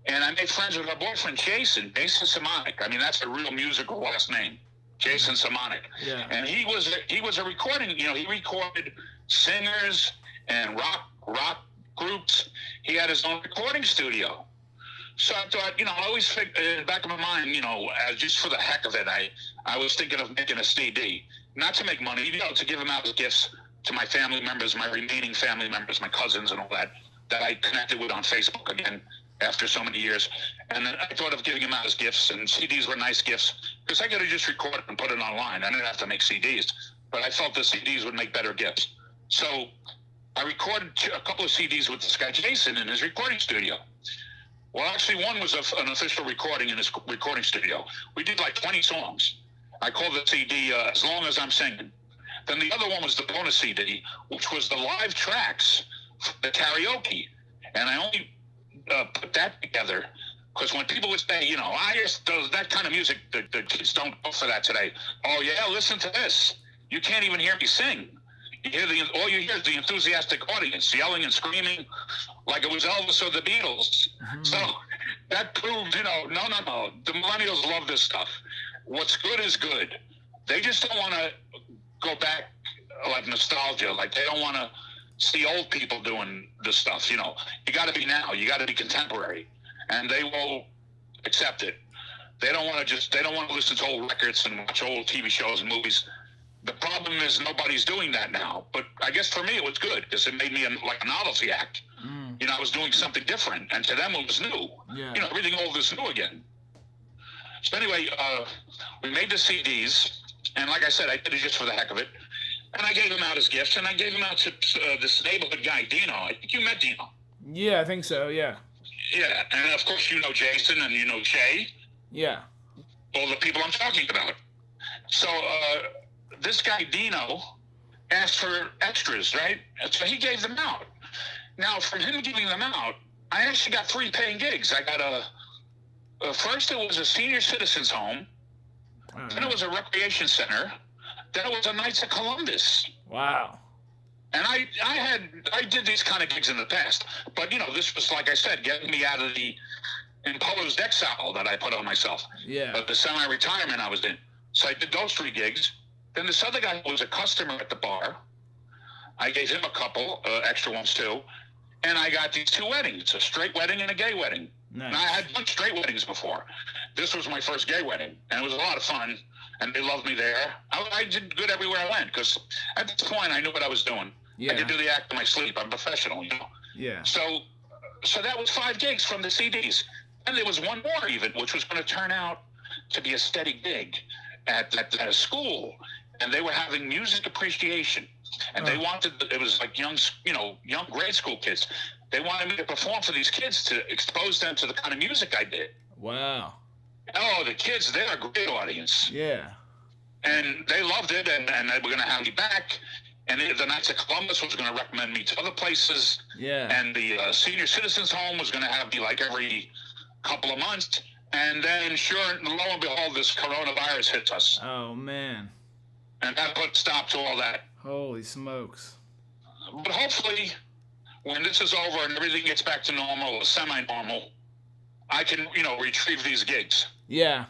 And I made friends with her boyfriend, Jason Simonic. I mean, that's a real musical last name, Jason Simonic. Yeah. And he was a recording, you know, he recorded singers and rock groups. He had his own recording studio. So I thought, you know, I always think in the back of my mind, you know, just for the heck of it, I was thinking of making a CD, not to make money, you know, to give them out as gifts to my family members, my remaining family members, my cousins and all that I connected with on Facebook again after so many years. And then I thought of giving them out as gifts, and CDs were nice gifts because I could have just recorded and put it online. I didn't have to make CDs, but I felt the CDs would make better gifts. So I recorded a couple of CDs with this guy, Jason, in his recording studio. Well, actually, one was an official recording in his recording studio. We did like 20 songs. I called the CD As Long As I'm Singing. Then the other one was the bonus CD, which was the live tracks for the karaoke. And I only put that together because when people would say, you know, that kind of music, the kids don't go for that today. Oh, yeah, listen to this. You can't even hear me sing. All you hear is the enthusiastic audience yelling and screaming like it was Elvis or the Beatles. Mm-hmm. So that proved, you know, no. The millennials love this stuff. What's good is good. They just don't want to go back like nostalgia. Like they don't want to see old people doing this stuff. You got to be now. You got to be contemporary, and they will accept it. They don't want to listen to old records and watch old TV shows and movies. The problem is nobody's doing that now. But I guess for me it was good because it made me like a novelty act. I was doing something different, and to them it was new. Yeah. Everything old is new again. So anyway, we made the CDs, and like I said, I did it just for the heck of it. And I gave them out as gifts, and I gave them out to this neighborhood guy, Dino. I think you met Dino. Yeah, I think so, yeah. Yeah, and of course you know Jason and you know Shay. Yeah. All the people I'm talking about. So this guy, Dino, asked for extras, right? So he gave them out. Now, from him giving them out, I actually got 3 paying gigs. I got first it was a senior citizens home, then it was a recreation center, then it was a Knights of Columbus. Wow. And I did these kind of gigs in the past, but this was, like I said, getting me out of the imposed exile that I put on myself. Yeah. But the semi-retirement I was in. So I did those 3 gigs. Then this other guy was a customer at the bar. I gave him a couple extra ones too. And I got these 2 weddings, a straight wedding and a gay wedding. Nice. And I had done straight weddings before. This was my first gay wedding, and it was a lot of fun, and they loved me there. I did good everywhere I went, because at this point, I knew what I was doing. Yeah. I could do the act in my sleep. I'm professional, Yeah. So that was 5 gigs from the CDs. And there was one more even, which was going to turn out to be a steady gig at a school. And they were having music appreciation. And they wanted, it was like young grade school kids. They wanted me to perform for these kids to expose them to the kind of music I did. Wow. Oh, the kids, they're a great audience. Yeah. And they loved it, and they were going to have me back. And the Knights of Columbus was going to recommend me to other places. Yeah. And the senior citizens home was going to have me like every couple of months. And then, lo and behold, this coronavirus hits us. Oh, man. And that put a stop to all that. Holy smokes. But hopefully, when this is over and everything gets back to normal or semi-normal, I can, retrieve these gigs. Yeah.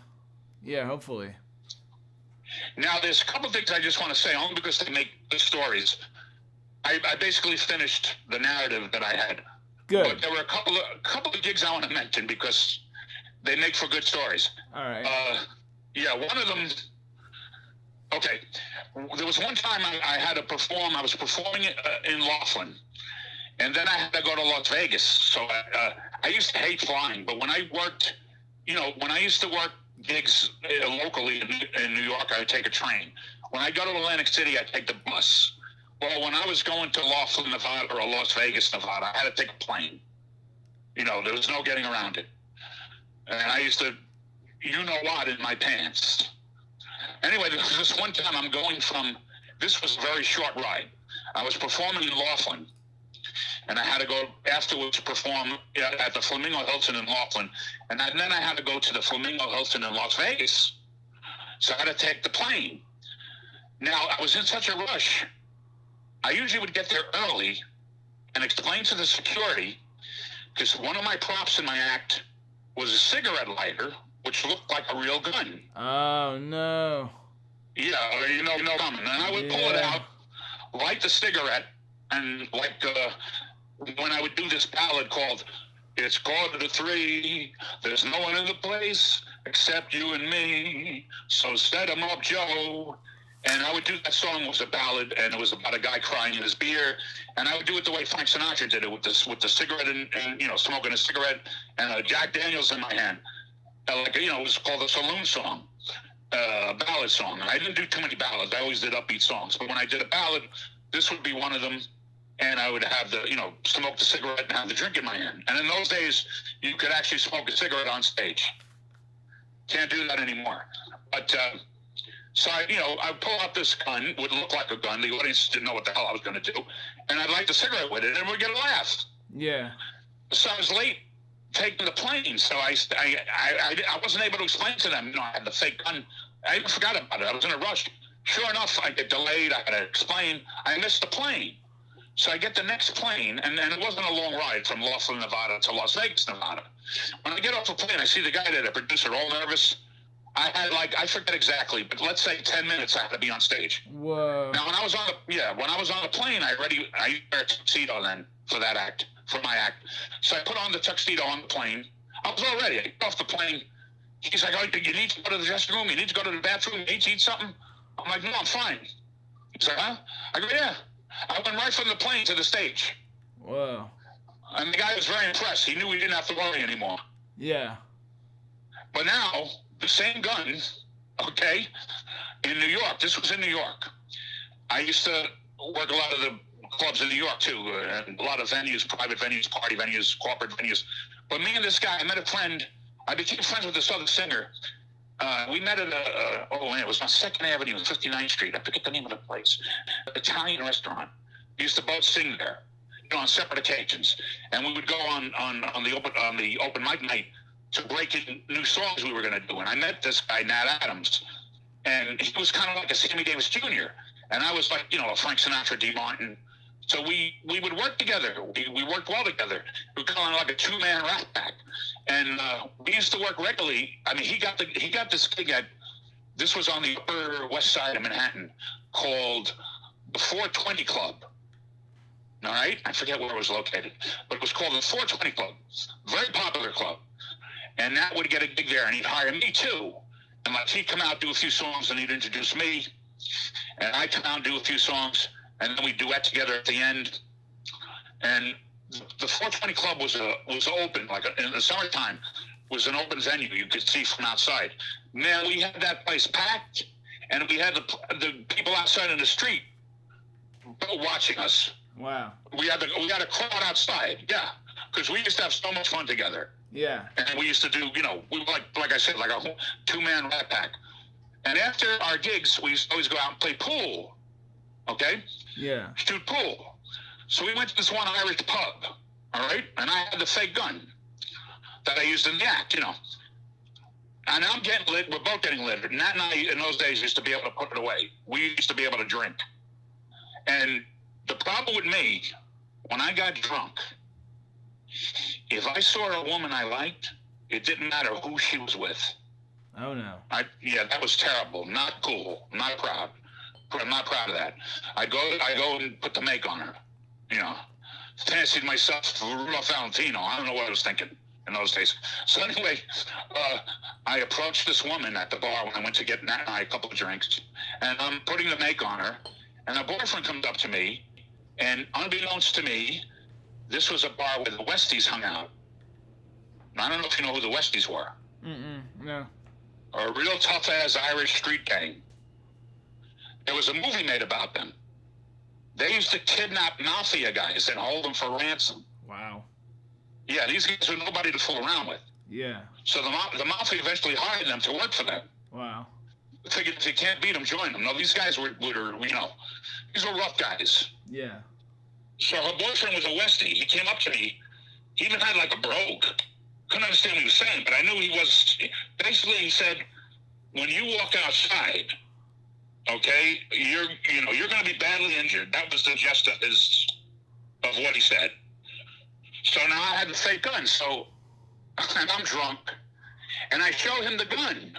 Yeah, hopefully. Now, there's a couple things I just want to say, only because they make good stories. I basically finished the narrative that I had. Good. But there were a couple of gigs I want to mention because they make for good stories. All right. One of them. Okay, there was one time I had to perform. I was performing in Laughlin, and then I had to go to Las Vegas. So I used to hate flying, but when I worked, when I used to work gigs locally in New York, I would take a train. When I go to Atlantic City, I take the bus. Well, when I was going to Laughlin, Nevada, or Las Vegas, Nevada, I had to take a plane. There was no getting around it. And I used to, what, in my pants. Anyway, there was this one time I'm going this was a very short ride. I was performing in Laughlin, and I had to go afterwards to perform at the Flamingo Hilton in Laughlin. And then I had to go to the Flamingo Hilton in Las Vegas. So I had to take the plane. Now, I was in such a rush. I usually would get there early and explain to the security, because one of my props in my act was a cigarette lighter, which looked like a real gun. Oh, no. Yeah, coming. And I would pull it out, light the cigarette, and when I would do this ballad called "It's 2:45, there's no one in the place except you and me, so set 'em up, Joe." And I would do that song. It was a ballad, and it was about a guy crying in his beer. And I would do it the way Frank Sinatra did it, with the cigarette and smoking a cigarette and a Jack Daniels in my hand. It was called a saloon song, a ballad song. And I didn't do too many ballads. I always did upbeat songs. But when I did a ballad, this would be one of them. And I would have smoke the cigarette and have the drink in my hand. And in those days, you could actually smoke a cigarette on stage. Can't do that anymore. But so I'd pull out this gun, would look like a gun. The audience didn't know what the hell I was going to do. And I'd light the cigarette with it, and we'd get a laugh. Yeah. So I was late taking the plane, so I wasn't able to explain to them. I had the fake gun. I even forgot about it. I was in a rush. Sure enough, I get delayed. I had to explain. I missed the plane. So I get the next plane, and it wasn't a long ride from Laughlin, Nevada to Las Vegas, Nevada. When I get off the plane, I see the guy there, the producer, all nervous. I had I forget exactly, but let's say 10 minutes I had to be on stage. Whoa. Now when I was on the plane, I wear a tuxedo then for that act, for my act. So I put on the tuxedo on the plane. I was all ready. I get off the plane. He's like, "Oh, you need to go to the dressing room. You need to go to the bathroom. You need to eat something." I'm like, "No, I'm fine." He's like, "Huh?" I go, "Yeah." I went right from the plane to the stage. Whoa. And the guy was very impressed. He knew he didn't have to worry anymore. Yeah. But now, the same gun, okay, in New York. This was in New York. I used to work a lot of the clubs in New York, too, and a lot of venues, private venues, party venues, corporate venues. But me and this guy, I met a friend. I became friends with this other singer. We met at it was on 2nd Avenue, 59th Street. I forget the name of the place. Italian restaurant. We used to both sing there, on separate occasions. And we would go on the open mic night to break in new songs we were going to do. And I met this guy, Nat Adams. And he was kind of like a Sammy Davis Jr. And I was like, a Frank Sinatra, D. Martin. So we would work together. We worked well together. We were kind of like a two-man rap pack. And we used to work regularly. I mean, he got this gig this was on the Upper West Side of Manhattan, called the 420 Club. All right? I forget where it was located. But it was called the 420 Club. Very popular club. And Nat would get a gig there, and he'd hire me, too. And he'd come out, do a few songs, and he'd introduce me. And I'd come out and do a few songs, and then we'd duet together at the end. And the 420 Club was open, in the summertime, was an open venue you could see from outside. Man, we had that place packed, and we had the people outside in the street watching us. Wow. We had a crowd outside, yeah, because we used to have so much fun together. Yeah. And we used to do, we were like I said, like a two-man rat pack. And after our gigs, we used to always go out and play pool. Okay? Yeah. Shoot pool. So we went to this one Irish pub, all right? And I had the fake gun that I used in the act, And I'm getting lit. We're both getting lit. Nat and I, in those days, used to be able to put it away. We used to be able to drink. And the problem with me, when I got drunk, if I saw a woman I liked, it didn't matter who she was with. Oh, no. That was terrible. Not cool. Not proud. I'm not proud of that. I go and put the make on her. Fancied myself Rudolph Valentino. I don't know what I was thinking in those days. So anyway, I approached this woman at the bar when I went to get Nat and I a couple of drinks, and I'm putting the make on her, and her boyfriend comes up to me, and unbeknownst to me, this was a bar where the Westies hung out. I don't know if you know who the Westies were. No. A real tough-ass Irish street gang. There was a movie made about them. They used to kidnap mafia guys and hold them for ransom. Wow. Yeah, these guys were nobody to fool around with. Yeah. So the mafia eventually hired them to work for them. Wow. Figured if you can't beat them, join them. No, these guys were these were rough guys. Yeah. So her boyfriend was a Westie. He came up to me. He even had like a brogue. Couldn't understand what he was saying, but I knew he was. Basically, he said, when you walk outside, okay, you're going to be badly injured. That was the gist of what he said. So now I had the fake gun. So, and I'm drunk, and I show him the gun,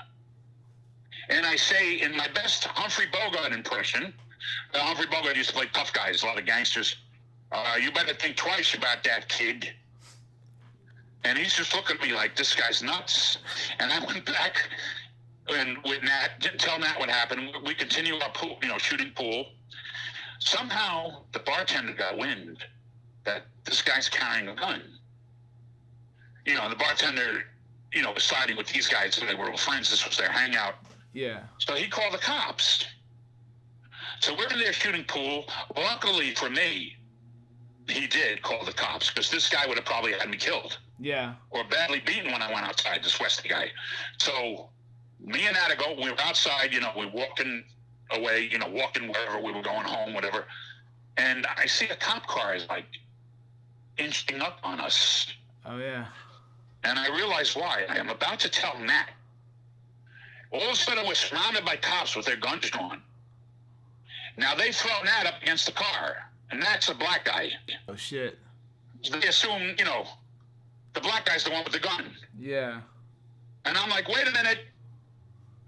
and I say in my best Humphrey Bogart impression. Humphrey Bogart used to play tough guys, a lot of gangsters. You better think twice about that, kid. And he's just looking at me like, this guy's nuts. And I went back and with Nat, didn't tell Nat what happened. We continued our pool, shooting pool. Somehow the bartender got wind that this guy's carrying a gun. The bartender, was siding with these guys. So they were all friends. This was their hangout. Yeah. So he called the cops. So we're in there shooting pool. Luckily for me, he did call the cops because this guy would have probably had me killed. Yeah. Or badly beaten when I went outside, this Westie guy. So me and Attigo, we were outside, we're walking away, walking wherever we were going home, whatever. And I see a cop car is like inching up on us. Oh, yeah. And I realize why. I am about to tell Nat. All of a sudden, we're surrounded by cops with their guns drawn. Now, they throw Nat up against the car, and Nat's a black guy. Oh, shit. They assume, the black guy's the one with the gun. Yeah. And I'm like, wait a minute.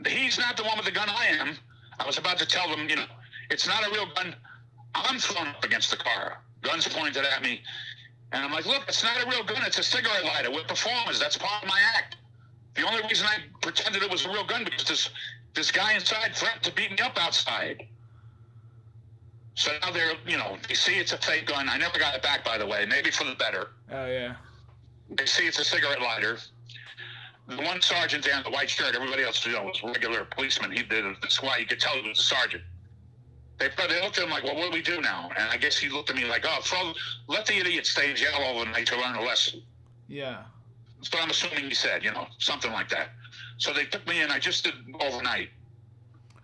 he's not the one with the gun. I am. I was about to tell them, it's not a real gun. I'm thrown up against the car. Guns pointed at me. And I'm like, look, it's not a real gun. It's a cigarette lighter. We're performers. That's part of my act. The only reason I pretended it was a real gun because this guy inside threatened to beat me up outside. So now they see it's a fake gun. I never got it back, by the way. Maybe for the better. Oh, yeah. They see it's a cigarette lighter. The one sergeant there in the white shirt, everybody else, was a regular policeman. He did this why you could tell he was a sergeant. They looked at him like, well, what do we do now? And I guess he looked at me like, let the idiot stay in jail overnight to learn a lesson. Yeah. That's what I'm assuming he said, something like that. So they took me in. I just did overnight.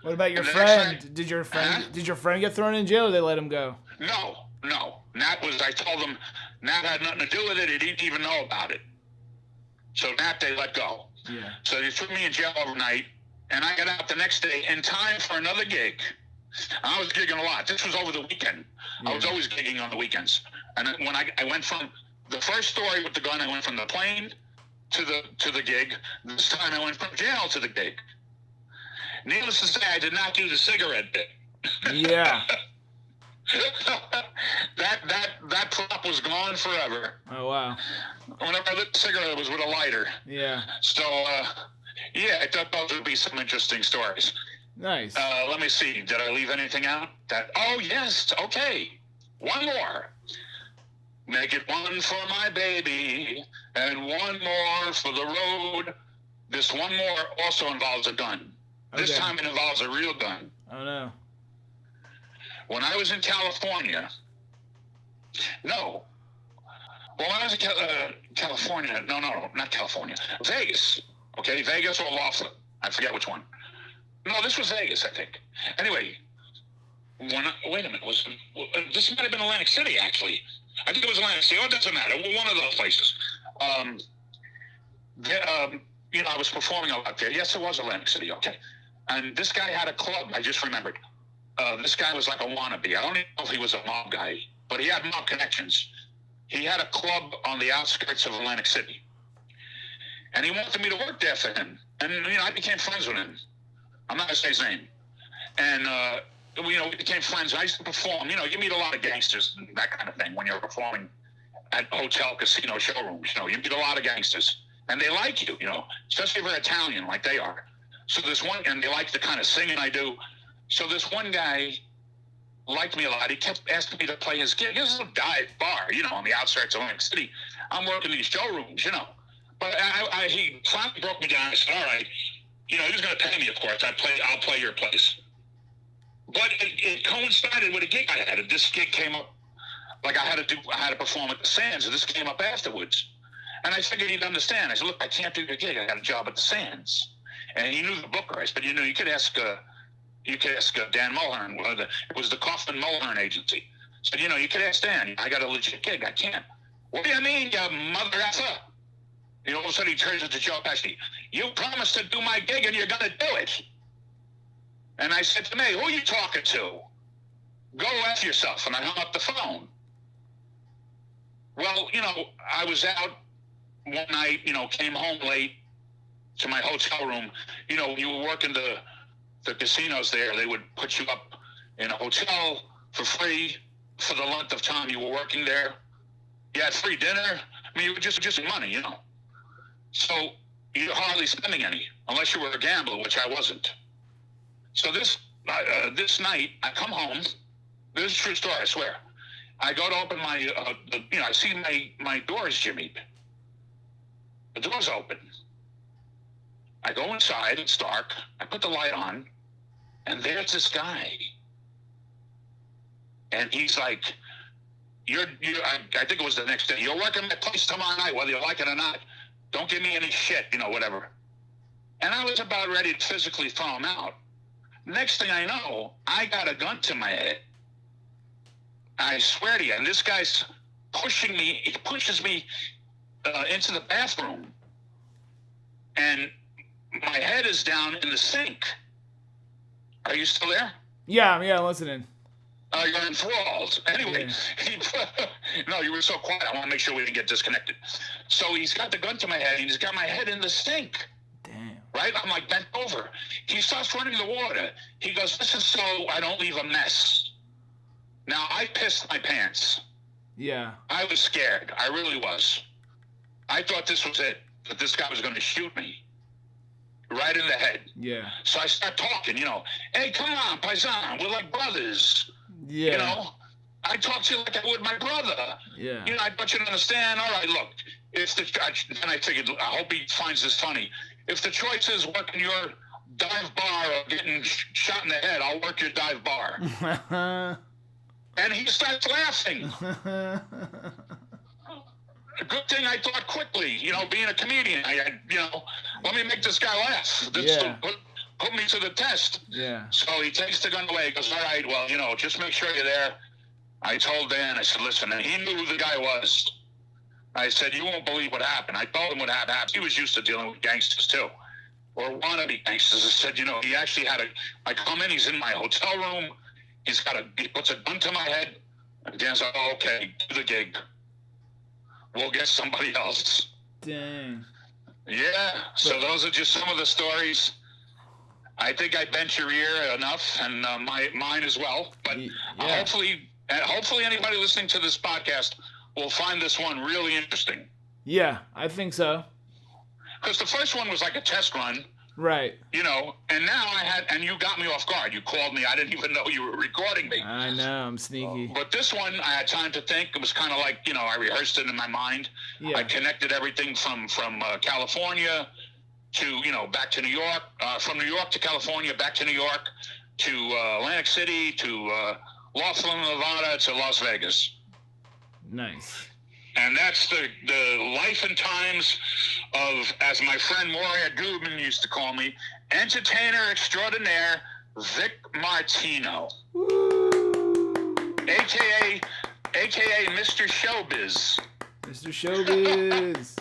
What about your friend? Did your friend get thrown in jail, or they let him go? No. I told them, Nat had nothing to do with it. He didn't even know about it. So Nat, they let go. Yeah. So they threw me in jail overnight, and I got out the next day in time for another gig. I was gigging a lot. This was over the weekend. Yeah. I was always gigging on the weekends. And when I went from the first story with the gun, I went from the plane to the gig. This time I went from jail to the gig. Needless to say, I did not do the cigarette bit. Yeah. that prop was gone forever. Oh, wow. Whenever I lit a cigarette, it was with a lighter. Yeah. So, I thought those would be some interesting stories. Nice. Let me see. Did I leave anything out? Oh, yes. Okay. One more. Make it one for my baby and one more for the road. This one more also involves a gun. Okay. This time it involves a real gun. Oh, no. When I was in California, when I was in California, no, not California, Vegas, okay, Vegas or Laughlin, I forget which one. No, this was Vegas, I think. Anyway, wait a minute, this might have been Atlantic City, actually. I think it was Atlantic City. Oh, it doesn't matter. One of those places. I was performing a lot there. Yes, it was Atlantic City, okay. And this guy had a club, I just remembered. This guy was like a wannabe. I don't even know if he was a mob guy, but he had mob connections. He had a club on the outskirts of Atlantic City. And he wanted me to work there for him. And, I became friends with him. I'm not going to say his name. And, we became friends. I used to perform. You meet a lot of gangsters and that kind of thing when you're performing at hotel, casino, showrooms. You meet a lot of gangsters. And they like you, especially if you're Italian like they are. So and they like the kind of singing I do. So this one guy liked me a lot. He kept asking me to play his gig. This is a dive bar, on the outskirts of Atlantic City. I'm working these showrooms, But he finally broke me down. I said, all right, he was going to pay me, of course. I'll play your place. But it coincided with a gig I had. This gig came up, like I had to perform at the Sands, and this came up afterwards. And I figured he'd understand. I said, look, I can't do your gig. I got a job at the Sands. And he knew the booker. I said, you could ask Dan Mulhern. It was the Kaufman Mulhern agency. I said, you could ask Dan. I got a legit gig. I can't. What do you mean, you mother effer? All of a sudden he turns into Joe Pesci. You promised to do my gig and you're going to do it. And I said to me, who are you talking to? Go F yourself. And I hung up the phone. Well, I was out one night, came home late to my hotel room. You were working the casinos there. They would put you up in a hotel for free for the length of time you were working there. You had free dinner. I mean, you were just money, So you're hardly spending any, unless you were a gambler, which I wasn't. So this night, I come home. This is a true story, I swear. I go to open my, I see my doors jimmied. The door's open. I go inside, it's dark. I put the light on, and there's this guy. And he's like, I think it was the next day. You're working my place tomorrow night, whether you like it or not. Don't give me any shit, whatever. And I was about ready to physically throw him out. Next thing I know, I got a gun to my head. I swear to you, and this guy's pushing me. He pushes me into the bathroom, and my head is down in the sink. Are you still there? Yeah, I'm listening. You're enthralled. Anyway, yeah. No, you were so quiet. I want to make sure we didn't get disconnected. So he's got the gun to my head, and he's got my head in the sink. Damn. right? I'm like bent over. He starts running the water. He goes, this is so I don't leave a mess. Now, I pissed my pants. Yeah. I was scared. I really was. I thought this was it, that this guy was going to shoot me right in the head. Yeah. So I start talking, hey, come on, paisan, we're like brothers. Yeah. I talk to you like I would my brother. Yeah. I want you to understand. All right, look, then I figured, I hope he finds this funny. If the choice is working your dive bar or getting shot in the head, I'll work your dive bar. And he starts laughing. A good thing I thought quickly, being a comedian. Let me make this guy laugh. Put me to the test. Yeah. So he takes the gun away. He goes, all right, well, just make sure you're there. I told Dan, I said, listen, and he knew who the guy was. I said, you won't believe what happened. I told him what happened. He was used to dealing with gangsters, too. Or wannabe gangsters. I said, he actually had I come in, he's in my hotel room. He puts a gun to my head. And Dan's like, oh, okay, do the gig. We'll get somebody else. Dang. Yeah, so those are just some of the stories. I think I bent your ear enough, and mine as well. But hopefully anybody listening to this podcast will find this one really interesting. Yeah, I think so. Because the first one was like a test run. Right. And now and you got me off guard. You called me. I didn't even know you were recording me. I know, I'm sneaky. But this one, I had time to think. It was kind of like, I rehearsed it in my mind. Yeah. I connected everything from California to, back to New York, from New York to California, back to New York, to Atlantic City, to Laughlin, Nevada, to Las Vegas. Nice. And that's the life and times of, as my friend Moria Gubin used to call me, entertainer extraordinaire Vic Martino. Woo. AKA Mr. Showbiz. Mr. Showbiz.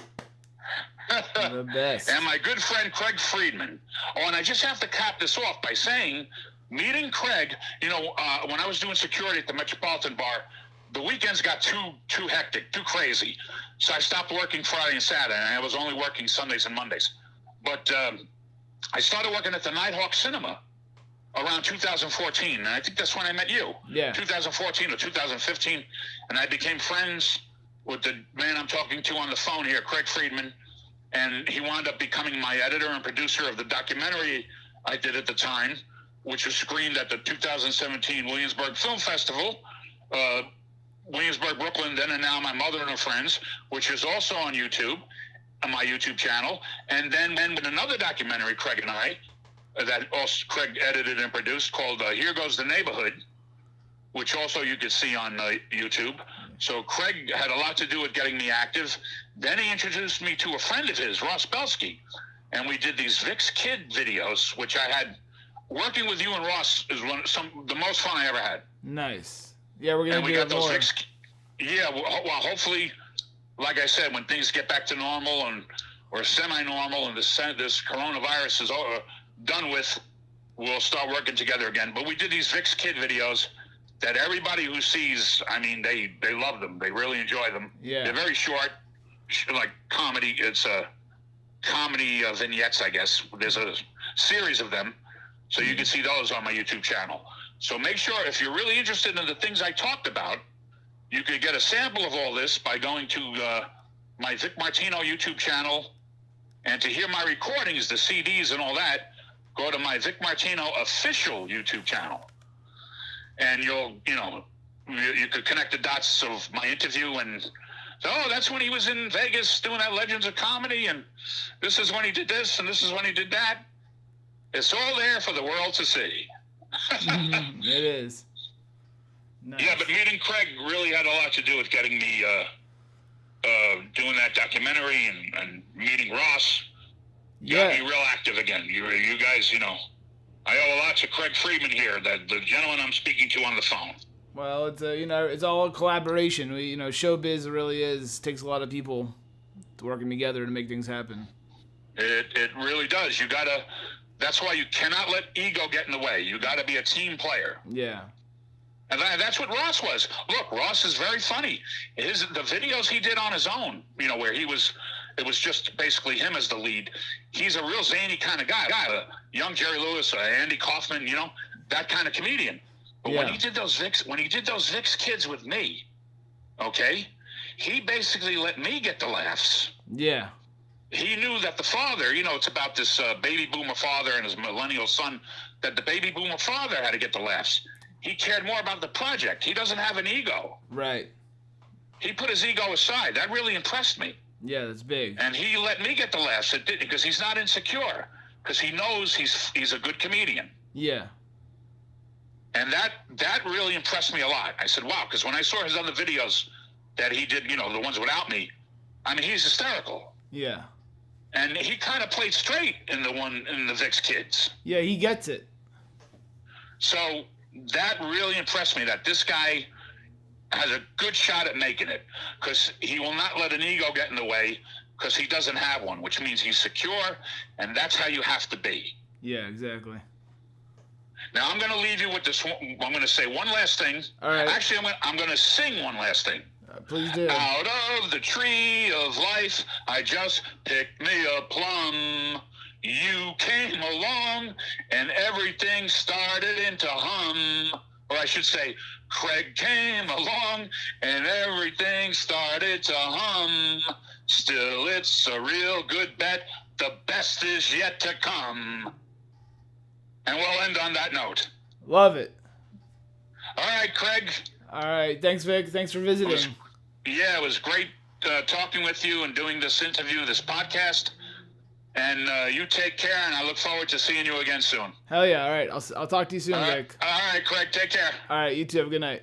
The best. And my good friend Craig Friedman. Oh, and I just have to cap this off by saying, meeting Craig, when I was doing security at the Metropolitan Bar, the weekends got too hectic, too crazy. So I stopped working Friday and Saturday, and I was only working Sundays and Mondays. But I started working at the Nighthawk Cinema around 2014, and I think that's when I met you. Yeah. 2014 or 2015, and I became friends with the man I'm talking to on the phone here, Craig Friedman, and he wound up becoming my editor and producer of the documentary I did at the time, which was screened at the 2017 Williamsburg Film Festival, Williamsburg, Brooklyn, then and now, My Mother and Her Friends, which is also on YouTube, on my YouTube channel. And then with another documentary, Craig and I, that also Craig edited and produced, called Here Goes the Neighborhood, which also you could see on YouTube. So Craig had a lot to do with getting me active. Then he introduced me to a friend of his, Ross Belsky, and we did these Vic's Kid videos, which I had. Working with you and Ross is the most fun I ever had. Nice. Yeah, we're gonna do it more. Well, hopefully, like I said, when things get back to normal or semi-normal, and this coronavirus is done with, we'll start working together again. But we did these Vic's Kid videos that everybody who sees, they love them. They really enjoy them. Yeah. They're very short, like comedy. It's a comedy vignettes, I guess. There's a series of them, so you can see those on my YouTube channel. So make sure, if you're really interested in the things I talked about, you could get a sample of all this by going to my Vic Martino YouTube channel. And to hear my recordings, the CDs and all that, go to my Vic Martino official YouTube channel. And you could connect the dots of my interview and, that's when he was in Vegas doing that Legends of Comedy, and this is when he did this, and this is when he did that. It's all there for the world to see. It is. Nice. Yeah, but meeting Craig really had a lot to do with getting me doing that documentary and meeting Ross. Got me real active again. You guys, I owe a lot to Craig Friedman here, the gentleman I'm speaking to on the phone. Well, it's it's all a collaboration. Showbiz really takes a lot of people working together to make things happen. It really does. That's why you cannot let ego get in the way. You got to be a team player. Yeah. And that's what Ross was. Look, Ross is very funny. The videos he did on his own, where it was just basically him as the lead. He's a real zany kind of guy. Young Jerry Lewis, Andy Kaufman, that kind of comedian. But when he did those Vicks Kids with me, okay, he basically let me get the laughs. Yeah. He knew that the father, it's about this baby boomer father and his millennial son, that the baby boomer father had to get the laughs. He cared more about the project. He doesn't have an ego. Right. He put his ego aside. That really impressed me. Yeah, that's big. And he let me get the laughs. It did, because he's not insecure. Because he knows he's a good comedian. Yeah. And that really impressed me a lot. I said, wow, because when I saw his other videos that he did, the ones without me, I mean, he's hysterical. Yeah. And he kind of played straight in the Vicks Kids. Yeah, he gets it. So that really impressed me, that this guy has a good shot at making it, because he will not let an ego get in the way, because he doesn't have one, which means he's secure, and that's how you have to be. Yeah, exactly. Now I'm going to leave you with this. I'm going to say one last thing. All right. Actually, I'm going to sing one last thing. Please do. Out of the tree of life, I just picked me a plum. You came along, and everything started into hum. Or I should say, Craig came along, and everything started to hum. Still, it's a real good bet. The best is yet to come. And we'll end on that note. Love it. All right, Craig. All right. Thanks, Vic. Thanks for visiting. It was great talking with you and doing this interview, this podcast. And you take care, and I look forward to seeing you again soon. Hell yeah. All right. I'll talk to you soon, Vic. All right, Craig. Take care. All right. You too. Have a good night.